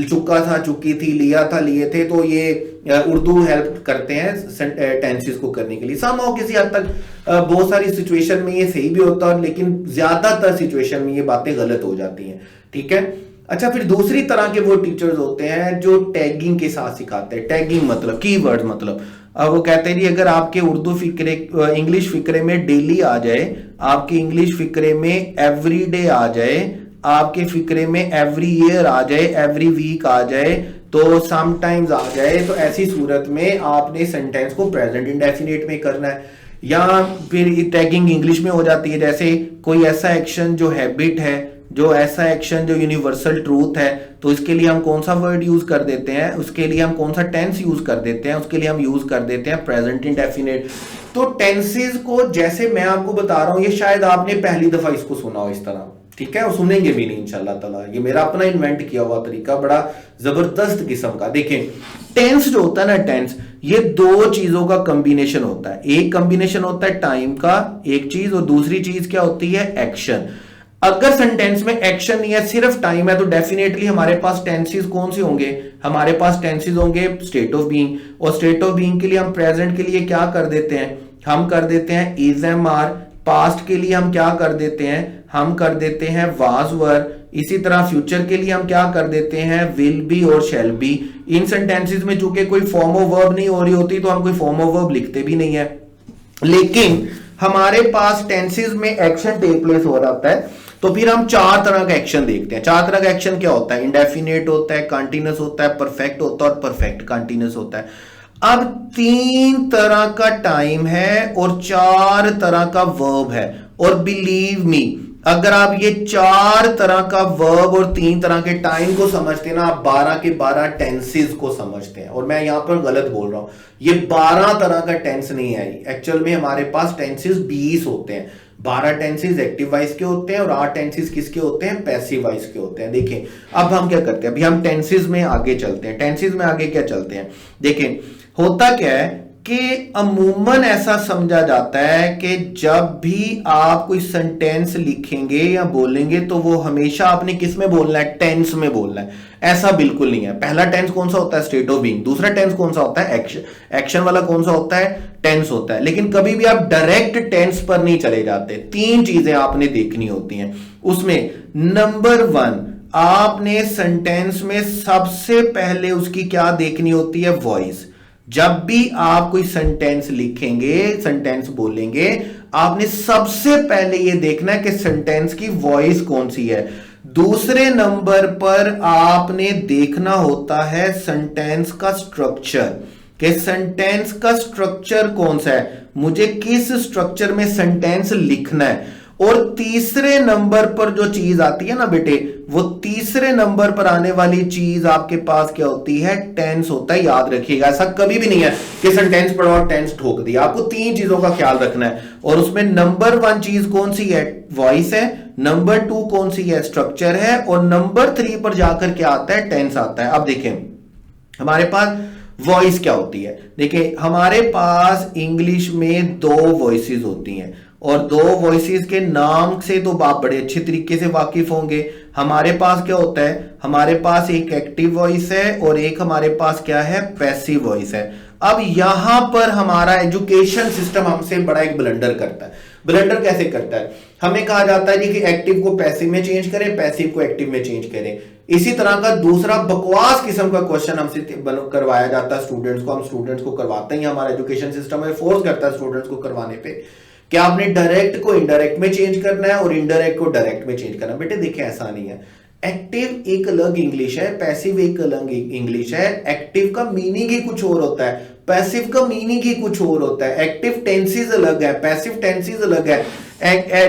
चुका था चुकी थी, लिया था लिए थे। तो ये उर्दू हेल्प करते हैं टेंसेस को करने के लिए। समहाउ किसी हद तक बहुत सारी सिचुएशन में ये सही भी होता है, लेकिन ज्यादातर सिचुएशन में ये बातें गलत हो जाती हैं। ठीक है। अच्छा, फिर दूसरी तरह के वो टीचर्स होते हैं जो टैगिंग के साथ सिखाते हैं। टैगिंग मतलब कीवर्ड, मतलब अब वो कहते हैं जी अगर आपके उर्दू फिक्रे इंग्लिश फिक्रे में डेली आ जाए, आपके इंग्लिश फिक्रे में एवरीडे आ जाए, आपके फिक्रे में एवरी ईयर आ जाए, एवरी वीक आ जाए, तो समटाइम्स आ जाए, तो ऐसी सूरत में आपने सेंटेंस को प्रेजेंट इंडेफिनिट में करना है। या फिर टैगिंग इंग्लिश में हो जाती है, जैसे कोई ऐसा एक्शन जो हैबिट है, जो ऐसा एक्शन जो यूनिवर्सल ट्रूथ है, तो इसके लिए हम कौन सा वर्ड यूज कर देते हैं, उसके लिए हम कौन सा टेंस यूज कर देते हैं, उसके लिए हम यूज कर देते हैं प्रेजेंट इंडेफिनिट। तो टेंसेस को जैसे मैं आपको बता रहा हूं, ये शायद आपने पहली दफा इसको सुना हो इस तरह, ठीक है, और सुनेंगे भी नहीं इंशाल्लाह ताला। ये मेरा अपना इन्वेंट किया हुआ तरीका, बड़ा जबरदस्त किस्म का। देखें, टेंस जो होता है ना, टेंस ये दो चीजों का कॉम्बिनेशन होता है। एक कॉम्बिनेशन होता है टाइम का, एक चीज, और दूसरी चीज क्या होती है, एक्शन। अगर सेंटेंस में एक्शन नहीं है, सिर्फ टाइम है, तो डेफिनेटली हमारे पास टेंसेस कौन से होंगे, हमारे पास टेंसेस होंगे स्टेट ऑफ बीइंग। और स्टेट ऑफ बीइंग के लिए हम प्रेजेंट के लिए क्या कर देते हैं, हम कर देते हैं इज एम आर। पास्ट के लिए हम क्या कर देते हैं, हम कर देते हैं वाज वर। इसी तरह फ्यूचर के लिए हम क्या कर देते हैं, विल बी और शैल बी। इन सेंटेंसेस में चूंकि कोई फॉर्म ऑफ वर्ब नहीं हो रही होती, तो हम कोई फॉर्म ऑफ वर्ब लिखते भी नहीं है। लेकिन हमारे पास टेंसेस में एक्शन टेक प्लेस हो रहा होता है, तो फिर हम चार तरह का एक्शन देखते हैं। चार तरह का एक्शन क्या होता है, इंडेफिनेट होता है, कंटीन्यूअस होता है, परफेक्ट होता है और परफेक्ट कंटीन्यूअस होता है। अब तीन तरह का टाइम है और चार तरह का वर्ब है, और बिलीव मी, अगर आप ये चार तरह का वर्ब और तीन तरह के टाइम को समझते हैं ना, आप 12 के 12 टेंसेस को समझते हैं। और मैं यहां पर गलत बोल रहा हूं, ये 12 तरह का टेंस नहीं है। एक्चुअल में हमारे पास टेंसेस 20 होते हैं। 12 टेंसेस एक्टिव वॉइस के होते हैं और 8 टेंसेस किसके होते हैं, पैसिव वॉइस के होते हैं। देखें, अब हम क्या करते हैं, अभी हम टेंसेस में आगे चलते हैं। टेंसेस में आगे क्या चलते हैं, देखें होता क्या है कि अमूमन ऐसा समझा जाता है कि जब भी आप कोई सेंटेंस लिखेंगे या बोलेंगे, तो वो हमेशा आपने किस में बोलना है, टेंस में बोलना है। ऐसा बिल्कुल नहीं है। पहला टेंस कौन सा होता है, स्टेट ऑफ बीइंग। दूसरा टेंस कौन सा होता है, एक्शन। एक्शन वाला कौन सा होता है, टेंस होता है। लेकिन कभी भी आप डायरेक्ट टेंस पर नहीं चले जाते। तीन चीजें आपने देखनी होती हैं उसमें। नंबर 1, आपने सेंटेंस में सबसे पहले उसकी क्या देखनी होती है, वॉइस। जब भी आप कोई सेंटेंस लिखेंगे, सेंटेंस बोलेंगे, आपने सबसे पहले यह देखना है कि सेंटेंस की वॉइस कौन सी है। दूसरे नंबर पर आपने देखना होता है सेंटेंस का स्ट्रक्चर, कि सेंटेंस का स्ट्रक्चर कौन सा है, मुझे किस स्ट्रक्चर में सेंटेंस लिखना है। और तीसरे नंबर पर जो चीज आती है ना बेटे, वो तीसरे नंबर पर आने वाली चीज आपके पास क्या होती है, टेंस होता है। याद रखिएगा, ऐसा कभी भी नहीं है कि सेंटेंस पढ़ा और टेंस ठोक दिया। आपको तीन चीजों का ख्याल रखना है, और उसमें नंबर 1 चीज कौन सी है, वॉइस है। नंबर 2 कौन सी है, स्ट्रक्चर है। और नंबर 3 पर जाकर क्या आता है, टेंस आता है। अब देखें हमारे पास वॉइस क्या होती है। देखिए हमारे पास इंग्लिश में 2 वॉइसेस होती हैं, और 2 वॉइसेस के नाम से तो आप बड़े अच्छे तरीके से वाकिफ होंगे। हमारे पास क्या होता है, हमारे पास एक एक्टिव वॉइस है और एक हमारे पास क्या है, पैसिव वॉइस है। अब यहां पर हमारा एजुकेशन सिस्टम हमसे बड़ा एक ब्लंडर करता है। ब्लंडर कैसे करता है, हमें कहा जाता है कि एक्टिव को पैसिव में चेंज करें, पैसिव को एक्टिव में चेंज करें। इसी तरह का दूसरा बकवास किस्म का क्वेश्चन हमसे करवाया जाता है स्टूडेंट्स को। हम स्टूडेंट्स को करवाते हैं, हमारा एजुकेशन सिस्टम है फोर्स करता है स्टूडेंट्स को करवाने पे, क्या आपने डायरेक्ट को इनडायरेक्ट में चेंज करना है और इनडायरेक्ट को डायरेक्ट में चेंज करना है। बेटे देखिए ऐसा नहीं है। एक्टिव एक अलग इंग्लिश है, पैसिव एक अलग इंग्लिश है। एक्टिव का मीनिंग ही कुछ और होता है, पैसिव का मीनिंग ही कुछ और होता है। एक्टिव टेंसेस अलग है, पैसिव टेंसेस अलग है।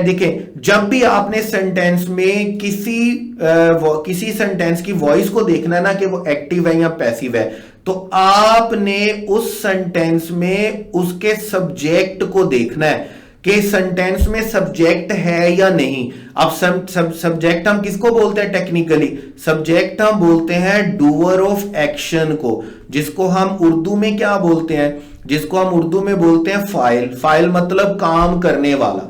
देखिए जब भी आपने सेंटेंस में किसी सेंटेंस की वॉइस को देखना है ना कि वो एक्टिव है या पैसिव है, तो आपने उस सेंटेंस में उसके सब्जेक्ट को देखना है कि सेंटेंस में सब्जेक्ट है या नहीं। अब सब्जेक्ट हम किसको बोलते हैं, टेक्निकली सब्जेक्ट हम बोलते हैं डूअर ऑफ एक्शन को, जिसको हम उर्दू में क्या बोलते हैं, जिसको हम उर्दू में बोलते हैं फाइल। फाइल मतलब काम करने वाला।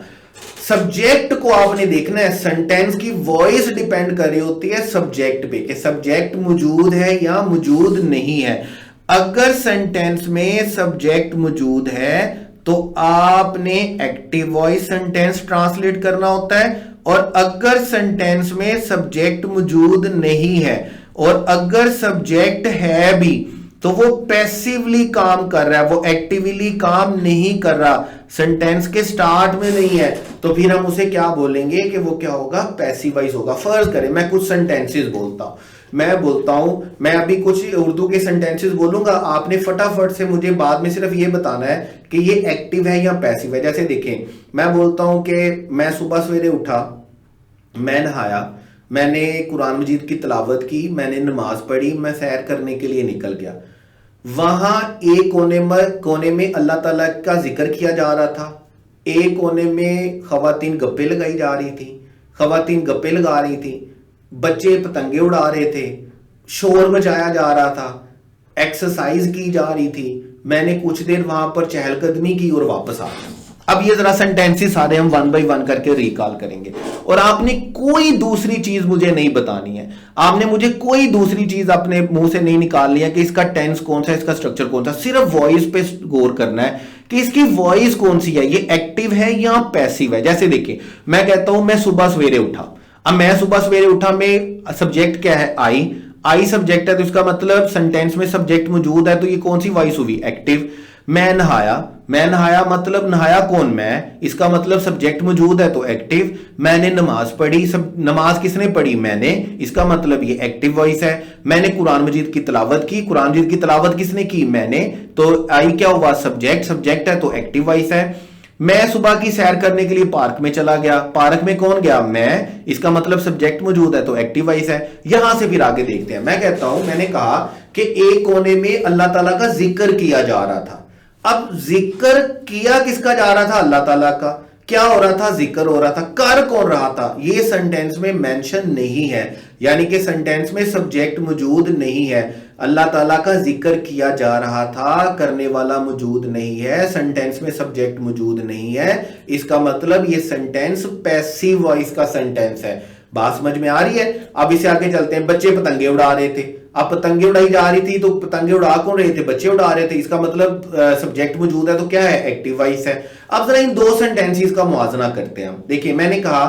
सब्जेक्ट को आपने देखना है, सेंटेंस की वॉइस डिपेंड कर रही होती है सब्जेक्ट पे, कि सब्जेक्ट मौजूद है या मौजूद नहीं है। अगर सेंटेंस में सब्जेक्ट मौजूद है तो आपने एक्टिव वॉइस सेंटेंस ट्रांसलेट करना होता है, और अगर सेंटेंस में सब्जेक्ट मौजूद नहीं है और अगर सब्जेक्ट है भी तो वो पैसिवली काम कर रहा है, वो एक्टिवली काम नहीं कर रहा, सेंटेंस के स्टार्ट में नहीं है, तो फिर हम उसे क्या बोलेंगे कि वो क्या होगा, पैसिवाइज होगा। फर्ज करें मैं कुछ सेंटेंसेस बोलता हूं, मैं बोलता हूं, मैं अभी कुछ उर्दू के सेंटेंसेस बोलूंगा, आपने फटाफट से मुझे बाद में सिर्फ ये बताना है कि ये एक्टिव है या पैसिव है। जैसे देखें, मैं बोलता हूं कि मैं सुबह सवेरे उठा, मैं नहाया, मैंने कुरान मजीद की तिलावत की, मैंने नमाज पढ़ी, मैं सैर करने के लिए निकल गया। वहां एक कोने में अल्लाह ताला का जिक्र किया जा रहा था, एक कोने में खवातीन गप्पे लगाई जा रही थी, खवातीन गप्पे लगा रही थी, बच्चे पतंगे उड़ा रहे थे, शोर मचाया जा रहा था, एक्सरसाइज की जा रही थी, मैंने कुछ देर वहां पर चहलकदमी की और वापस आ गया। अब ये जरा सेंटेंसेस सारे हम वन बाय वन करके रिकॉल करेंगे और आपने कोई दूसरी चीज मुझे नहीं बतानी है, आपने मुझे कोई दूसरी चीज अपने मुंह से नहीं निकालनी है कि इसका टेंस कौन सा है, इसका स्ट्रक्चर कौन सा, सिर्फ वॉइस पे गौर करना है कि इसकी वॉइस कौन सी है, ये एक्टिव है या पैसिव है। जैसे देखिए, मैं कहता हूं मैं सुबह सवेरे उठा, अब मैं सुबह सवेरे उठा में सब्जेक्ट क्या है, आई सब्जेक्ट है, तो इसका मतलब सेंटेंस में सब्जेक्ट मौजूद है, तो ये कौन सी वॉइस हुई, एक्टिव। मैं नहाया मतलब नहाया कौन, मैं, इसका मतलब सब्जेक्ट मौजूद है तो एक्टिव। मैंने नमाज पढ़ी, सब नमाज किसने पढ़ी, मैंने, इसका मतलब ये एक्टिव वॉइस है। मैंने कुरान मजीद की तिलावत की, कुरान मजीद की तिलावत किसने की, मैंने, तो आई क्या हुआ, सब्जेक्ट है तो एक्टिव वॉइस है। मैं सुबह की सैर करने के लिए पार्क में चला गया, पार्क में कौन गया, मैं, इसका मतलब सब्जेक्ट मौजूद है तो एक्टिव वॉइस है। यहां से फिर आगे देखते हैं, मैं कहता हूं, मैंने कहा कि एक कोने में अल्लाह ताला का जिक्र किया जा रहा था। अब जिक्र किया किसका जा रहा था, अल्लाह ताला का, क्या हो रहा था, जिक्र हो रहा था, कर कौन रहा था, ये सेंटेंस में मेंशन नहीं है, यानी कि सेंटेंस में सब्जेक्ट मौजूद नहीं है, अल्लाह ताला का जिक्र किया जा रहा था, करने वाला मौजूद नहीं है, सेंटेंस में सब्जेक्ट मौजूद नहीं है, इसका मतलब ये सेंटेंस पैसिव वॉइस का सेंटेंस है। बात समझ में आ रही है। अब इसे आगे चलते हैं, बच्चे पतंगे उड़ा रहे थे, अब पतंगे उड़ाई जा रही थी, तो पतंगे उड़ा कौन रहे थे, बच्चे उड़ा रहे थे, इसका मतलब सब्जेक्ट मौजूद है तो क्या है, एक्टिव वॉइस है। अब जरा इन दो सेंटेंसेस का मुआवजा करते हैं हम। देखिए, मैंने कहा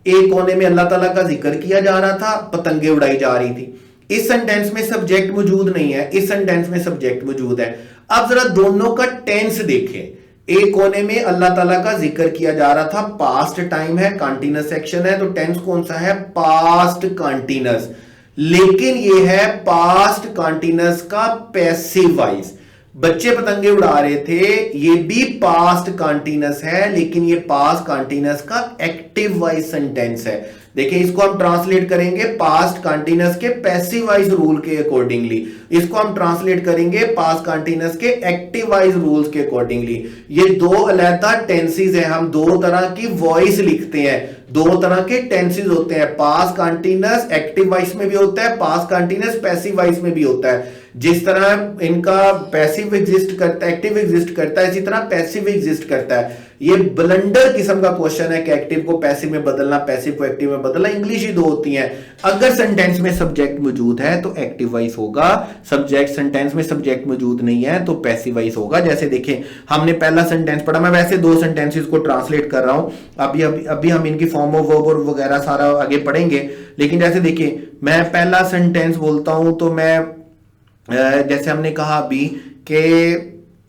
एक कोने में अल्लाह ताला का जिक्र किया जा रहा था, पतंगे उड़ाई जा रही थी, इस सेंटेंस में सब्जेक्ट मौजूद नहीं है, इस सेंटेंस में सब्जेक्ट मौजूद है। अब जरा दोनों का टेंस देखें, एक कोने में अल्लाह ताला का जिक्र किया जा रहा था, पास्ट टाइम है, कंटीन्यूअस एक्शन है, तो टेंस कौन सा है, पास्ट कंटीन्यूअस, लेकिन ये है पास्ट कंटीन्यूअस का पैसिव वॉइस। बच्चे पतंगे उड़ा रहे थे, ये भी पास्ट कंटीन्यूअस है, लेकिन ये पास्ट कंटीन्यूअस का एक्टिव वॉइस सेंटेंस है। देखिए, इसको हम ट्रांसलेट करेंगे पास्ट कंटीन्यूअस के पैसिव वॉइस रूल के अकॉर्डिंगली, इसको हम ट्रांसलेट करेंगे पास्ट कंटीन्यूअस के एक्टिव वॉइस रूल्स के अकॉर्डिंगली। ये दो अलग टेंसेस हैं, हम दो तरह की वॉइस लिखते हैं, दो तरह के टेंसेस होते हैं, पास्ट कंटीन्यूअस एक्टिव वॉइस में भी होता है, पास्ट कंटीन्यूअस पैसिव वॉइस में भी होता है। जिस तरह इनका पैसिव एग्जिस्ट करता है, एक्टिव एग्जिस्ट करता है, इसी तरह पैसिव एग्जिस्ट करता है। ये ब्लंडर किस्म का क्वेश्चन है कि एक्टिव को पैसिव में बदलना, पैसिव को एक्टिव में बदलना, इंग्लिश ही दो होती हैं। अगर सेंटेंस में सब्जेक्ट मौजूद है तो एक्टिव वॉइस होगा, सब्जेक्ट सेंटेंस में सब्जेक्ट मौजूद नहीं है तो पैसिव वॉइस होगा। जैसे देखें, हमने पहला सेंटेंस पढ़ा, मैं वैसे दो सेंटेंसेस को ट्रांसलेट कर रहा हूं, अभी हम इनकी फॉर्म ऑफ वर्ब और वगैरह सारा आगे पढ़ेंगे, लेकिन जैसे देखिए, मैं पहला सेंटेंस बोलता हूं तो मैं जैसे हमने कहा अभी कि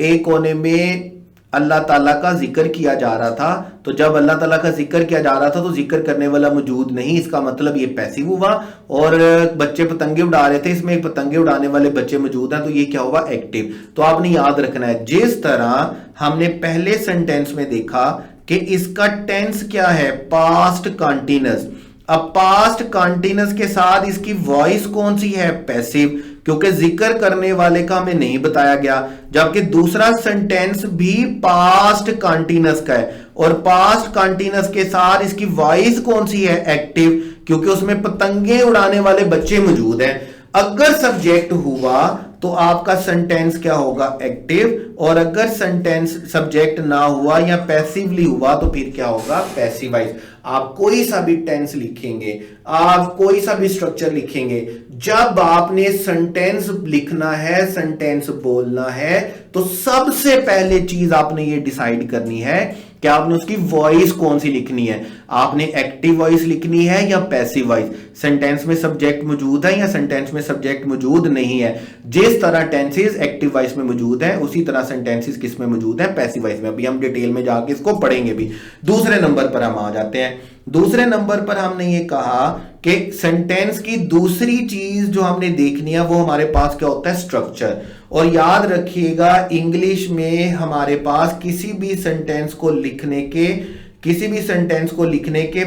एक कोने में अल्लाह ताला का जिक्र किया जा रहा था, तो जब अल्लाह ताला का जिक्र किया जा रहा था तो जिक्र करने वाला मौजूद नहीं, इसका मतलब ये पैसिव हुआ। और बच्चे पतंगे उड़ा रहे थे, इसमें एक पतंगे उड़ाने वाले बच्चे मौजूद हैं, तो ये क्या हुआ, एक्टिव। तो आपने याद रखना है, जिस तरह हमने पहले सेंटेंस में देखा कि इसका टेंस क्या है, पास्ट कंटीन्यूअस, अब पास्ट कंटीन्यूअस के साथ इसकी वॉइस कौन सी है, पैसिव, क्योंकि जिक्र करने वाले का हमें नहीं बताया गया। जबकि दूसरा सेंटेंस भी पास्ट कंटीन्यूअस का है और पास्ट कंटीन्यूअस के साथ इसकी वॉइस कौन सी है, एक्टिव, क्योंकि उसमें पतंगे उड़ाने वाले बच्चे मौजूद हैं। अगर सब्जेक्ट हुआ तो आपका सेंटेंस क्या होगा, एक्टिव, और अगर सेंटेंस सब्जेक्ट ना हुआ या पैसिवली हुआ तो फिर क्या होगा, पैसिवाइज। आप कोई सा भी टेंस लिखेंगे, आप कोई सा भी स्ट्रक्चर लिखेंगे, जब आपने सेंटेंस लिखना है, सेंटेंस बोलना है, तो सबसे पहले चीज आपने ये डिसाइड करनी है कि आपने उसकी वॉइस कौन सी लिखनी है। आपने एक्टिव वॉइस लिखनी है या पैसिव वॉइस, सेंटेंस में सब्जेक्ट मौजूद है या सेंटेंस में सब्जेक्ट मौजूद नहीं है। जिस तरह टेंसेस एक्टिव वॉइस में मौजूद है उसी तरह सेंटेंसेस किस में मौजूद है, पैसिव वॉइस में। अभी हम डिटेल में जाके इसको पढ़ेंगे भी। दूसरे नंबर पर हम आ जाते हैं। दूसरे नंबर पर हमने ये कहा कि सेंटेंस की दूसरी चीज जो हमने देखनी है वो हमारे पास क्या होता है, स्ट्रक्चर। और याद रखिएगा इंग्लिश में हमारे पास किसी भी सेंटेंस को लिखने के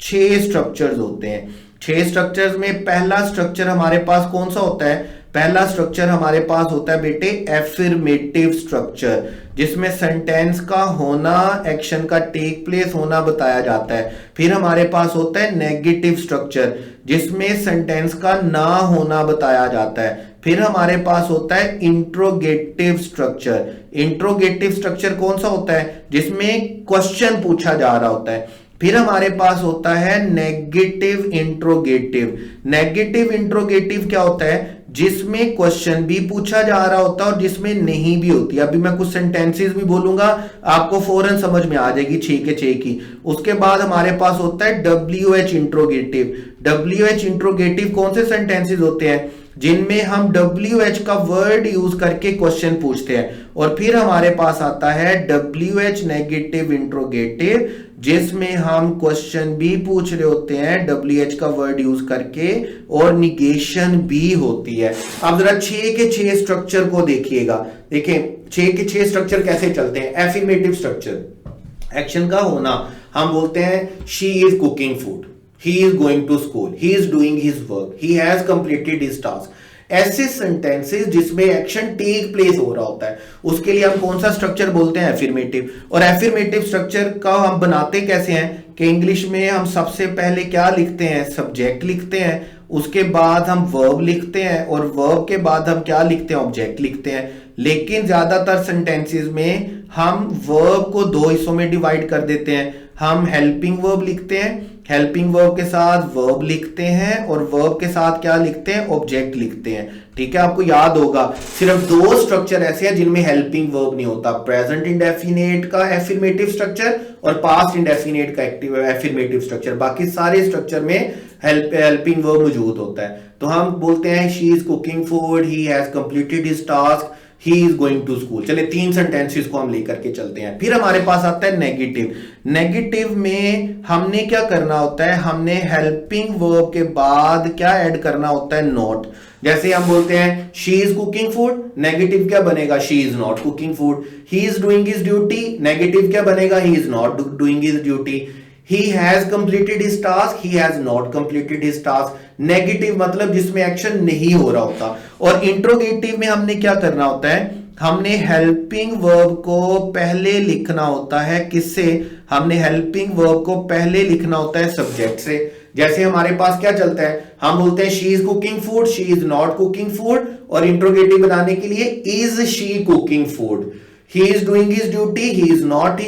6 स्ट्रक्चर्स होते हैं। 6 स्ट्रक्चर्स में पहला स्ट्रक्चर हमारे पास कौन सा होता है, पहला स्ट्रक्चर हमारे पास होता है बेटे एफर्मेटिव स्ट्रक्चर, जिसमें सेंटेंस का होना, एक्शन का टेक प्लेस होना बताया जाता है। फिर हमारे पास होता है नेगेटिव स्ट्रक्चर, जिसमें सेंटेंस का ना होना बताया जाता है। फिर हमारे पास होता है इंट्रोगेटिव स्ट्रक्चर। इंट्रोगेटिव स्ट्रक्चर कौन सा होता है, जिसमें क्वेश्चन पूछा जा रहा होता है। फिर हमारे पास होता है नेगेटिव इंट्रोगेटिव। नेगेटिव इंट्रोगेटिव क्या होता है, जिसमें क्वेश्चन भी पूछा जा रहा होता है और जिसमें नहीं भी होती। अभी मैं कुछ सेंटेंसेस भी बोलूंगा, आपको फौरन समझ में आ जाएगी 6 के 6 की। उसके बाद हमारे पास होता है WH इंट्रोगेटिव। WH इंट्रोगेटिव कौन से सेंटेंसेस होते हैं, जिनमें हम WH का वर्ड यूज करके क्वेश्चन पूछते हैं। और फिर हमारे पास आता है WH नेगेटिव इंट्रोगेटिव, जिसमें हम क्वेश्चन भी पूछ रहे होते हैं WH का वर्ड यूज करके और निगेशन भी होती है। अब जरा 6 के 6 स्ट्रक्चर को देखिएगा। देखें 6 के 6 स्ट्रक्चर कैसे चलते हैं। एफर्मेटिव स्ट्रक्चर, एक्शन का होना, हम बोलते हैं she is cooking food, he is going to school, he is doing his work, he has completed his task। ऐसे सेंटेंसेस जिसमें एक्शन टेक प्लेस हो रहा होता है, उसके लिए हम कौन सा स्ट्रक्चर बोलते हैं, एफर्मेटिव। और एफर्मेटिव स्ट्रक्चर का हम बनाते कैसे हैं कि इंग्लिश में हम सबसे पहले क्या लिखते हैं, सब्जेक्ट लिखते हैं, उसके बाद हम वर्ब लिखते हैं और वर्ब के बाद हम क्या लिखते हैं, ऑब्जेक्ट लिखते हैं। लेकिन ज्यादातर सेंटेंसेस में हम वर्ब को 2 हिस्सों में डिवाइड कर देते हैं। हम हेल्पिंग वर्ब लिखते हैं, हेल्पिंग वर्ब के साथ वर्ब लिखते हैं और वर्ब के साथ क्या लिखते हैं, ऑब्जेक्ट लिखते हैं। ठीक है, आपको याद होगा सिर्फ 2 स्ट्रक्चर ऐसे हैं जिनमें हेल्पिंग वर्ब नहीं होता, प्रेजेंट इंडेफिनिट का एफर्मेटिव स्ट्रक्चर और पास्ट इंडेफिनिट का एफर्मेटिव स्ट्रक्चर। बाकी सारे स्ट्रक्चर में हेल्पिंग वर्ब मौजूद होता है। तो हम बोलते हैं she is cooking food, he has completed his task, he is going to school. चले 3 सेंटेंसेस को हम लेकर के चलते हैं। फिर हमारे पास आता है नेगेटिव। नेगेटिव में हमने क्या करना होता है, हमने हेल्पिंग वर्ब के बाद क्या ऐड करना होता है, नॉट। जैसे हम बोलते हैं she is cooking food, negative क्या बनेगा, she is not cooking food. He is doing his duty, negative क्या बनेगा, he is not doing his duty. He has completed his task, he has not completed his task। Negative मतलब जिसमें action नहीं हो रहा होता। और इंट्रोगेटिव में हमने क्या करना होता है, हमने हेल्पिंग वर्ब को पहले लिखना होता है, किससे, हमने हेल्पिंग वर्ब को पहले लिखना होता है सब्जेक्ट से। जैसे हमारे पास क्या चलता है, हम बोलते हैं she is cooking food, she is not cooking food, और इंट्रोगेटिव बनाने के लिए is she cooking food. He is doing his duty, he is not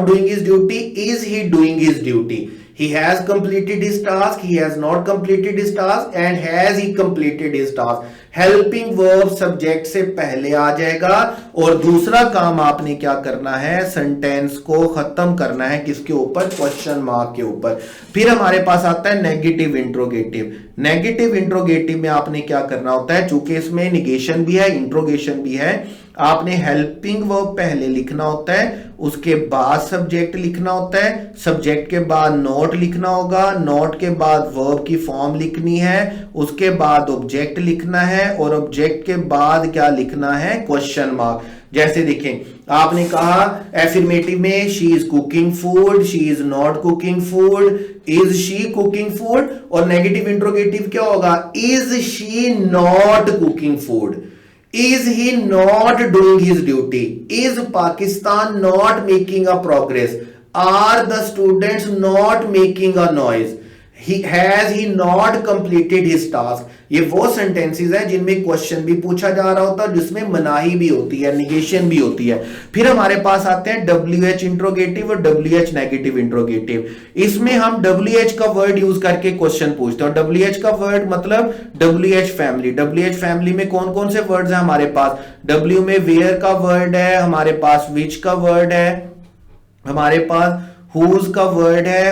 doing his duty, is he doing his duty? He has completed his task, he has not completed his task, and has he completed his task? Helping verb subject से पहले आ जाएगा। और दूसरा काम आपने क्या करना है, सेंटेंस को खत्म करना है, किसके ऊपर, क्वेश्चन मार्क के ऊपर। फिर हमारे पास आता है नेगेटिव इंट्रोगेटिव। नेगेटिव इंट्रोगेटिव में आपने क्या करना होता है, चूंकि इसमें निगेशन भी है, इंट्रोगेशन भी है, आपने हेल्पिंग वर्ब पहले लिखना होता है, उसके बाद सब्जेक्ट लिखना होता है, सब्जेक्ट के बाद नोट लिखना होगा, नोट के बाद वर्ब की फॉर्म लिखनी है, उसके बाद ऑब्जेक्ट लिखना है, और ऑब्जेक्ट के बाद क्या लिखना है, क्वेश्चन मार्क। जैसे देखें, आपने कहा एफर्मेटिव में she is cooking food, she is not cooking food, is she cooking food. और नेगेटिव इंट्रोगेटिव क्या होगा, is she not cooking food, is he not doing his duty, is Pakistan not making a progress, are the students not making a noise, has he not completed his task। ये वो sentences हैं जिनमें question भी पूछा जा रहा होता है, जिसमें मनाही भी होती है, निगेशन भी होती है। फिर हमारे पास आते हैं WH इंट्रोगेटिव और WH नेगेटिव इंट्रोगेटिव। इसमें हम WH का वर्ड यूज करके क्वेश्चन पूछते हैं। और WH का वर्ड मतलब WH फैमिली। WH फैमिली में कौन कौन से वर्ड्स हैं हमारे पास, W में वेयर का वर्ड है, हमारे पास विच का वर्ड है, हमारे पास हुज का वर्ड है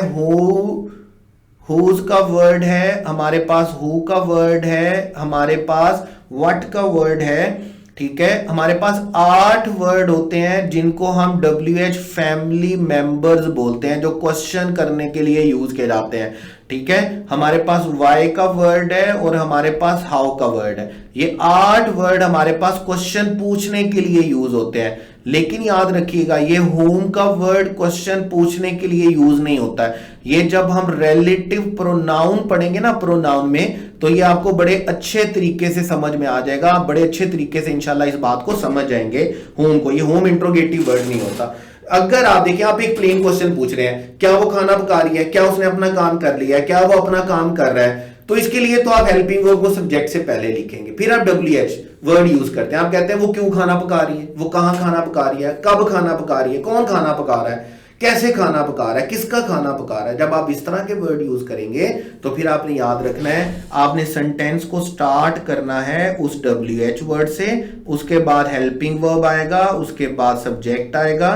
हुज का वर्ड है, हमारे पास हु का वर्ड है, हमारे पास व्हाट का वर्ड है। ठीक है, हमारे पास 8 वर्ड होते हैं जिनको हम WH फैमिली मेंबर्स बोलते हैं, जो क्वेश्चन करने के लिए यूज किए जाते हैं। ठीक है, हमारे पास वाई का वर्ड है और हमारे पास हाउ का वर्ड है। ये 8 वर्ड हमारे पास क्वेश्चन पूछने के लिए यूज होते हैं। लेकिन याद रखिएगा, ये होम का वर्ड क्वेश्चन पूछने के लिए यूज नहीं होता है। ये जब हम रिलेटिव प्रोनाउन पढ़ेंगे ना प्रोनाउन में, तो ये आपको बड़े अच्छे तरीके से समझ में आ जाएगा। आप बड़े अच्छे तरीके से इंशाल्लाह इस बात को समझ जाएंगे होम को। ये होम इंट्रोगेटिव वर्ड नहीं होता। अगर आप देखिए, आप एक प्लेन क्वेश्चन पूछ रहे हैं, क्या वो खाना पका रही है, क्या उसने अपना काम कर लिया है, क्या वो अपना काम कर रहा है, तो इसके लिए तो आप हेल्पिंग वर्ब को सब्जेक्ट से पहले लिखेंगे, फिर आप WH वर्ड यूज करते हैं। आप कहते हैं वो क्यों खाना पका रही है, वो कहां खाना पका रही है, कब खाना पका रही है, कौन खाना पका रहा है, कैसे खाना पका रहा है, किसका खाना पका रहा है। जब आप इस तरह के वर्ड यूज करेंगे तो फिर आपने याद रखना है, आपने सेंटेंस को स्टार्ट करना है उस WH वर्ड से, उसके बाद हेल्पिंग वर्ब आएगा, उसके बाद सब्जेक्ट आएगा,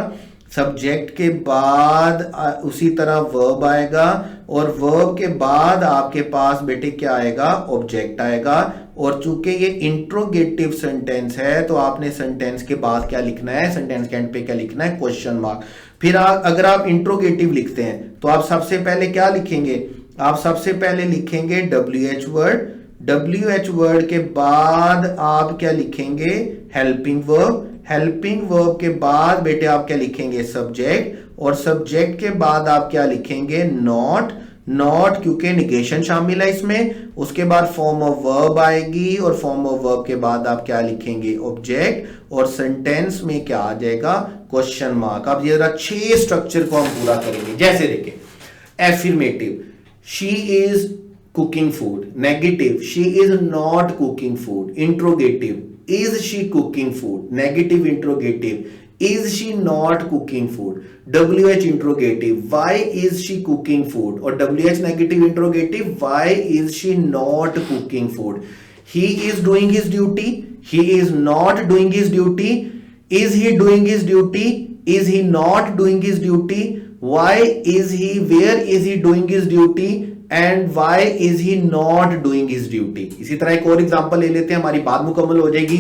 सब्जेक्ट के बाद उसी तरह वर्ब आएगा, और वर्ब के बाद आपके पास बेटे क्या आएगा, ऑब्जेक्ट आएगा। और चूंकि ये इंट्रोगेटिव सेंटेंस है तो आपने सेंटेंस के बाद क्या लिखना है, सेंटेंस के एंड पे क्या लिखना है, क्वेश्चन मार्क। फिर अगर आप इंट्रोगेटिव लिखते हैं तो आप सबसे पहले क्या लिखेंगे, आप सबसे पहले लिखेंगे WH वर्ड, WH वर्ड के बाद आप क्या लिखेंगे, हेल्पिंग वर्ब, हेल्पिंग वर्ब के बाद बेटे आप क्या लिखेंगे, सब्जेक्ट, और सब्जेक्ट के बाद आप क्या लिखेंगे, नॉट, नॉट क्योंकि निगेशन शामिल है इसमें। उसके बाद फॉर्म ऑफ वर्ब आएगी, और फॉर्म ऑफ वर्ब के बाद आप क्या लिखेंगे, ऑब्जेक्ट, और सेंटेंस में क्या आ जाएगा, क्वेश्चन मार्क। अब ये 6 स्ट्रक्चर को हम पूरा करेंगे। जैसे देखिए, affirmative, she is cooking food, negative, she is not cooking food, interrogative, is she cooking food, negative interrogative, is she not cooking food, WH interrogative, why is she cooking food, or WH negative interrogative, why is she not cooking food, he is doing his duty, he is not doing his duty, is he doing his duty, is he not doing his duty, why is he, where is he doing his duty, and why is he not doing his duty. इसी तरह एक और example ले लेते हैं, हमारी बात मुकम्मल हो जाएगी।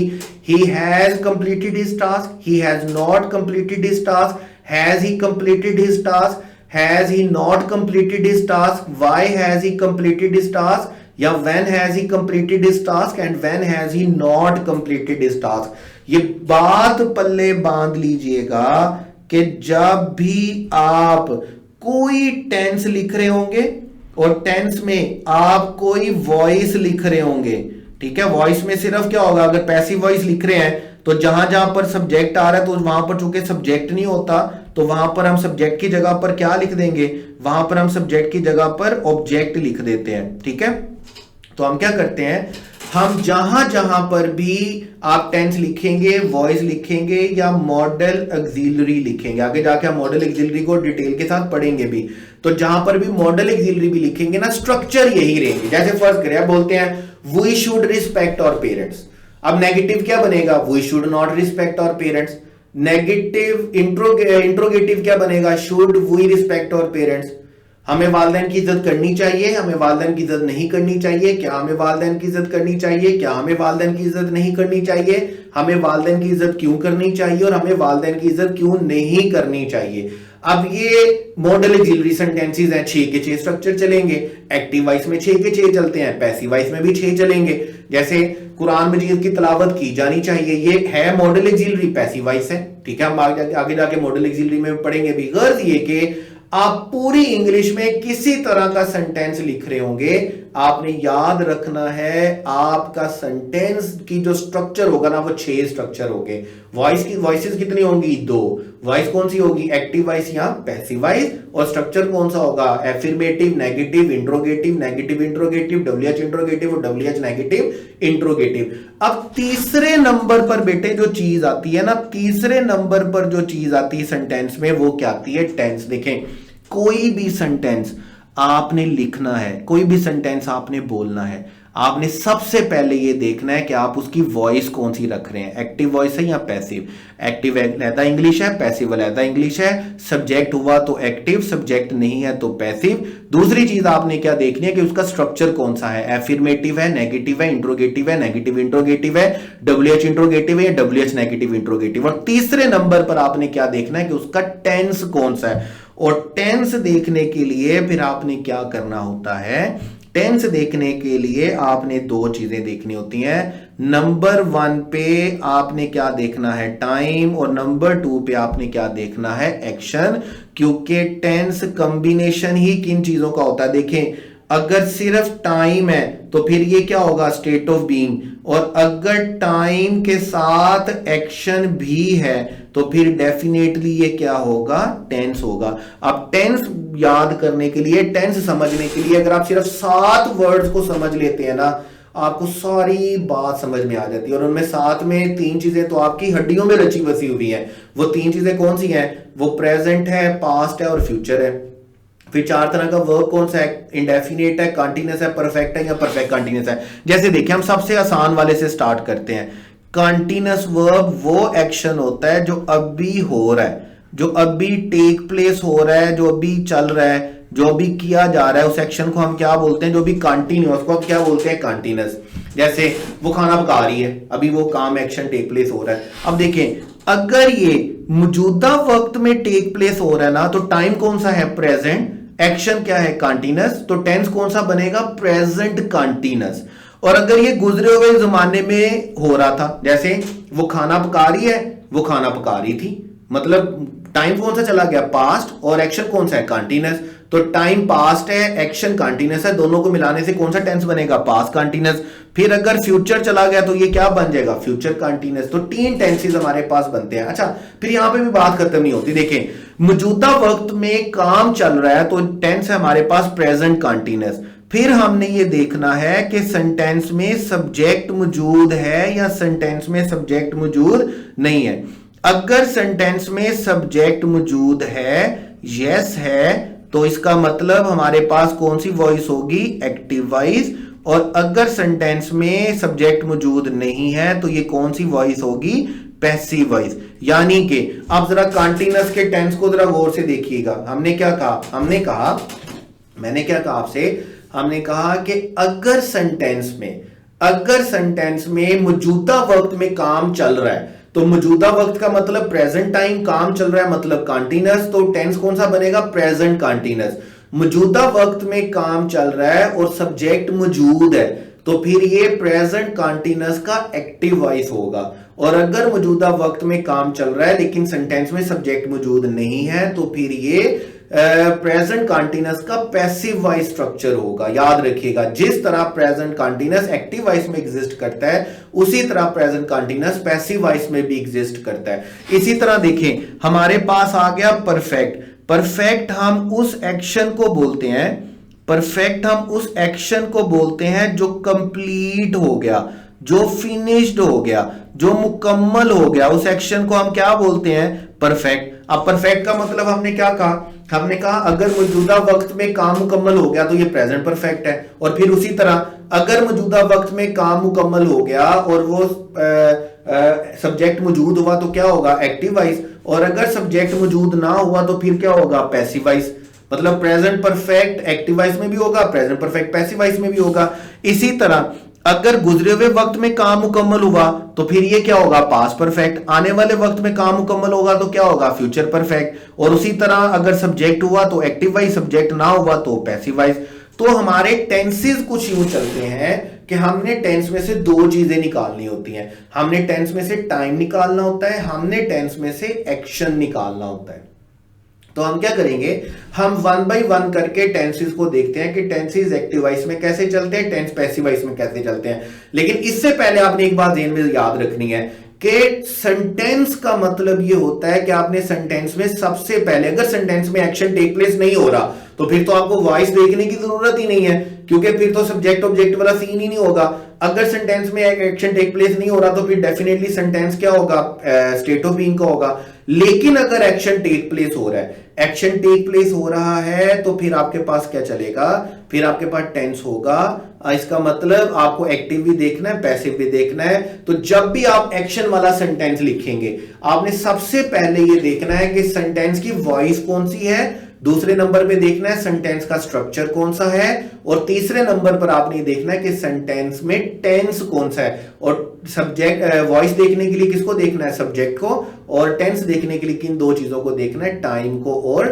He has completed his task, he has not completed his task, has he completed his task, has he not completed his task, why has he completed his task, या when has he completed his task and when has he not completed his task. ये बात पल्ले बांध लीजिएगा कि जब भी आप कोई टेंस लिख रहे होंगे और टेंस में आप कोई वॉइस लिख रहे होंगे, ठीक है, वॉइस में सिर्फ क्या होगा, अगर पैसिव वॉइस लिख रहे हैं तो जहां जहां पर सब्जेक्ट आ रहा है तो वहां पर चूंकि सब्जेक्ट नहीं होता तो वहां पर हम सब्जेक्ट की जगह पर क्या लिख देंगे, वहां पर हम सब्जेक्ट की जगह पर ऑब्जेक्ट लिख देते हैं। ठीक है, तो हम क्या करते हैं, हम जहां जहां पर भी आप टेंस लिखेंगे, वॉइस लिखेंगे या मॉडल ऑक्सिलरी लिखेंगे, आगे जाके हम मॉडल ऑक्सिलरी को डिटेल के साथ पढ़ेंगे भी, तो जहां पर भी मॉडल ऑक्सिलरी भी लिखेंगे ना, स्ट्रक्चर यही रहेंगे। जैसे फर्स्ट करें, आप बोलते हैं we should respect our parents, अब नेगेटिव क्या बनेगा, we should not respect our parents. Negative interrogative क्या बनेगा, should we respect our parents. हमें वालिदैन की इज्जत करनी चाहिए, हमें वालिदैन की इज्जत नहीं करनी चाहिए, क्या हमें वालिदैन की इज्जत करनी चाहिए, क्या हमें वालिदैन की इज्जत नहीं करनी चाहिए, हमें वालिदैन की इज्जत क्यों करनी चाहिए और हमें वालिदैन की इज्जत क्यों नहीं करनी चाहिए। अब ये मॉडल ऑक्सिलरी सेंटेंसेस हैं, 6 के 6 स्ट्रक्चर चलेंगे। एक्टिव वॉइस में 6 के 6 चलते हैं, पैसिव वॉइस में भी 6 चलेंगे। जैसे कुरान मजीद की तिलावत की जानी चाहिए, ये है मॉडल ऑक्सिलरी, पैसिव वॉइस है। ठीक है, हम आगे जाके मॉडल ऑक्सिलरी में पढ़ेंगे भी। गर्ज ये कि आप पूरी इंग्लिश में किसी तरह का सेंटेंस लिख रहे होंगे, आपने याद रखना है आपका सेंटेंस की जो स्ट्रक्चर होगा ना, वो 6 स्ट्रक्चर होंगे। वॉइस की वॉइसेस कितनी होंगी, 2। वॉइस कौन सी होगी, एक्टिव वॉइस या पैसिव वॉइस, और स्ट्रक्चर कौन सा होगा, affirmative, negative, interrogative, negative interrogative, WH interrogative और WH नेगेटिव इंट्रोगेटिव। अब तीसरे नंबर पर बेटे जो चीज आती है ना, तीसरे नंबर पर जो चीज आती है सेंटेंस में, वो क्या आती है, टेंस। देखें, कोई भी सेंटेंस आपने लिखना है, कोई भी सेंटेंस आपने बोलना है, आपने सबसे पहले ये देखना है कि आप उसकी वॉइस कौन सी रख रहे हैं, एक्टिव वॉइस है या पैसिव। एक्टिव अलहदा इंग्लिश है, पैसिव अलहदा इंग्लिश है, सब्जेक्ट हुआ तो एक्टिव, सब्जेक्ट नहीं है तो पैसिव। दूसरी चीज आपने क्या देखनी है कि उसका स्ट्रक्चर कौन सा है, एफर्मेटिव है, नेगेटिव है, इंट्रोगेटिव है, नेगेटिव इंट्रोगेटिव है, WH इंट्रोगेटिव है या WH नेगेटिव इंट्रोगेटिव। और तीसरे नंबर पर आपने क्या देखना है कि उसका टेंस कौन सा है। और टेंस देखने के लिए फिर आपने क्या करना होता है, टेंस देखने के लिए आपने दो चीजें देखनी होती हैं। नंबर 1 पे आपने क्या देखना है, टाइम, और नंबर 2 पे आपने क्या देखना है, एक्शन। क्योंकि टेंस कॉम्बिनेशन ही किन चीजों का होता है, देखें अगर सिर्फ टाइम है तो फिर ये क्या होगा, स्टेट ऑफ बीइंग, और अगर टाइम के साथ एक्शन भी है तो फिर डेफिनेटली ये क्या होगा, टेंस होगा। अब टेंस याद करने के लिए, टेंस समझने के लिए अगर आप सिर्फ 7 वर्ड्स को समझ लेते हैं ना, आपको सारी बात समझ में आ जाती है। और उनमें साथ में 3 चीजें तो आपकी हड्डियों में रची बसी हुई हैं। वो 3 चीजें कौन सी हैं, वो प्रेजेंट है, पास्ट है और फ्यूचर है। फिर 4 तरह का वर्ब कौन सा है, इंडेफिनेट है, कंटीन्यूअस है, परफेक्ट है या परफेक्ट कंटीन्यूअस है। जैसे देखिए हम सबसे आसान वाले से स्टार्ट करते हैं। कंटीन्यूअस वर्ब वो एक्शन होता है जो अभी हो रहा है, जो अभी टेक प्लेस हो रहा है, जो अभी चल रहा है, जो अभी किया जा रहा है, उस एक्शन को हम क्या बोलते हैं, जो भी कंटिन्यूअस को क्या बोलते हैं, कंटीन्यूअस। जैसे वो खाना पका रही है, अभी वो काम एक्शन टेक प्लेस हो रहा है। अब देखें अगर ये मौजूदा वक्त में टेक प्लेस हो रहा है ना, तो टाइम कौन सा है, प्रेजेंट, एक्शन क्या है, कंटीन्यूअस, तो टेंस कौन सा बनेगा, प्रेजेंट कंटीन्यूअस। और अगर ये गुजरे हुए जमाने में हो रहा था, जैसे वो खाना पका रही है, वो खाना पका रही थी, मतलब टाइम कौन सा चला गया, पास्ट, और एक्शन कौन सा है, कंटीन्यूअस। तो टाइम पास्ट है, एक्शन कंटीन्यूअस है, दोनों को मिलाने से कौन सा टेंस बनेगा, पास्ट कंटीन्यूअस। फिर अगर फ्यूचर चला गया तो ये क्या बन जाएगा, फ्यूचर कंटीन्यूअस। तो 3 टेंसेस हमारे पास बनते हैं। अच्छा फिर यहां पे भी बात खत्म नहीं होती, देखें मौजूदा वक्त में काम चल रहा है तो टेंस है हमारे पास प्रेजेंट कंटीन्यूअस। फिर हमने ये देखना है कि सेंटेंस में सब्जेक्ट मौजूद है या सेंटेंस में सब्जेक्ट मौजूद नहीं है। अगर सेंटेंस में सब्जेक्ट मौजूद है, यस है, तो इसका मतलब हमारे पास कौन सी वॉइस होगी, एक्टिव वॉइस। और अगर सेंटेंस में सब्जेक्ट मौजूद नहीं है तो ये कौन सी वॉइस होगी, पैसिव वॉइस। यानी कि आप जरा कंटीन्यूअस के टेंस को जरा गौर से देखिएगा। हमने क्या कहा, मैंने क्या कहा आपसे, हमने कहा कि अगर सेंटेंस में मौजूदा वक्त में काम चल रहा है, तो मौजूदा वक्त का मतलब प्रेजेंट टाइम, काम चल रहा है मतलब कंटीन्यूअस, तो टेंस कौन सा बनेगा, प्रेजेंट कंटीन्यूअस। मौजूदा वक्त में काम चल रहा है और सब्जेक्ट मौजूद है तो फिर ये प्रेजेंट कंटीन्यूअस का एक्टिव वॉइस होगा। और अगर मौजूदा वक्त में काम चल रहा है लेकिन सेंटेंस में सब्जेक्ट मौजूद नहीं है तो फिर ये प्रेजेंट कंटीन्यूअस का पैसिव वॉइस स्ट्रक्चर होगा। याद रखिएगा, जिस तरह प्रेजेंट कंटीन्यूअस एक्टिव वॉइस में एग्जिस्ट करता है उसी तरह प्रेजेंट कंटीन्यूअस पैसिव वॉइस में भी एग्जिस्ट करता है। इसी तरह देखें हमारे पास आ गया परफेक्ट। परफेक्ट हम उस एक्शन को बोलते हैं, परफेक्ट हम उस एक्शन को बोलते हैं जो कंप्लीट हो गया, जो फिनिश्ड हो गया, जो मुकम्मल हो गया, उस एक्शन को हम क्या बोलते हैं, परफेक्ट। अब परफेक्ट का मतलब हमने क्या कहा, हमने कहा अगर मौजूदा वक्त में काम मुकम्मल हो गया तो ये प्रेजेंट परफेक्ट है। और फिर उसी तरह अगर मौजूदा वक्त में काम मुकम्मल हो गया और वो सब्जेक्ट मौजूद हुआ तो क्या होगा, एक्टिव वॉइस। और अगर सब्जेक्ट मौजूद ना हुआ तो फिर क्या होगा, पैसिव वॉइस। मतलब प्रेजेंट परफेक्ट एक्टिव वॉइस में भी होगा, प्रेजेंट परफेक्ट पैसिव वॉइस में भी होगा। इसी तरह अगर गुजरे हुए वक्त में काम मुकम्मल हुआ तो फिर ये क्या होगा, पास्ट परफेक्ट। आने वाले वक्त में काम मुकम्मल होगा तो क्या होगा, फ्यूचर परफेक्ट। और उसी तरह अगर सब्जेक्ट हुआ तो एक्टिव वॉइस, सब्जेक्ट ना हुआ तो पैसिव वॉइस। तो हमारे टेंसेस कुछ यूं चलते हैं कि हमने टेंस में से 2 चीजें निकालनी होती हैं। हमने टेंस में से टाइम निकालना होता है, हमने टेंस में से एक्शन निकालना होता है। तो हम क्या करेंगे, हम 1 बाय 1 करके टेंसेस को देखते हैं कि टेंसेस एक्टिव वॉइस में कैसे चलते हैं, टेंस पैसिव वॉइस में कैसे चलते हैं। लेकिन इससे पहले आपने एक बात ध्यान में याद रखनी है कि सेंटेंस का मतलब ये होता है कि आपने सेंटेंस में सबसे पहले, अगर सेंटेंस में एक्शन टेक प्लेस नहीं हो रहा तो फिर तो आपको वॉइस देखने की जरूरत ही नहीं है, क्योंकि फिर तो सब्जेक्ट ऑब्जेक्ट वाला सीन ही नहीं होगा। अगर सेंटेंस में एक एक्शन टेक प्लेस नहीं हो रहा तो फिर डेफिनेटली सेंटेंस क्या होगा, स्टेट ऑफ बीइंग का होगा। लेकिन अगर एक्शन टेक प्लेस हो रहा है, एक्शन टेक प्लेस हो रहा है, तो फिर आपके पास क्या चलेगा, फिर आपके पास टेंस होगा। इसका मतलब आपको एक्टिव भी देखना है, पैसिव भी देखना है। तो जब भी आप एक्शन वाला सेंटेंस लिखेंगे, आपने सबसे पहले ये देखना है कि सेंटेंस की वॉइस कौन सी है, दूसरे नंबर पे देखना है सेंटेंस का स्ट्रक्चर कौन सा है, और तीसरे नंबर पर आपने देखना है कि सेंटेंस में टेंस कौन सा है। और सब्जेक्ट वॉइस देखने के लिए किसको देखना है, सब्जेक्ट को, और टेंस देखने के लिए किन दो चीजों को देखना है, टाइम को और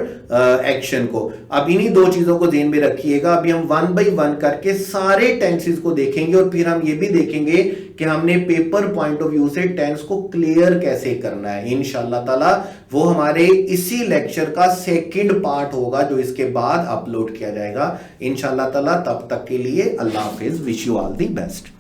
एक्शन को। अब इन्हीं दो चीजों को ध्यान में रखिएगा। अभी हम वन बाय वन करके सारे टेंसेस को देखेंगे और फिर हम ये भी देखेंगे कि हमने पेपर पॉइंट ऑफ व्यू से टेंस को क्लियर कैसे करना है। इंशाल्लाह ताला वो हमारे इसी लेक्चर का सेकंड पार्ट होगा जो इसके बाद अपलोड किया जाएगा इंशाल्लाह ताला। तब तक के लिए अल्लाह हाफिज, wish you all the best.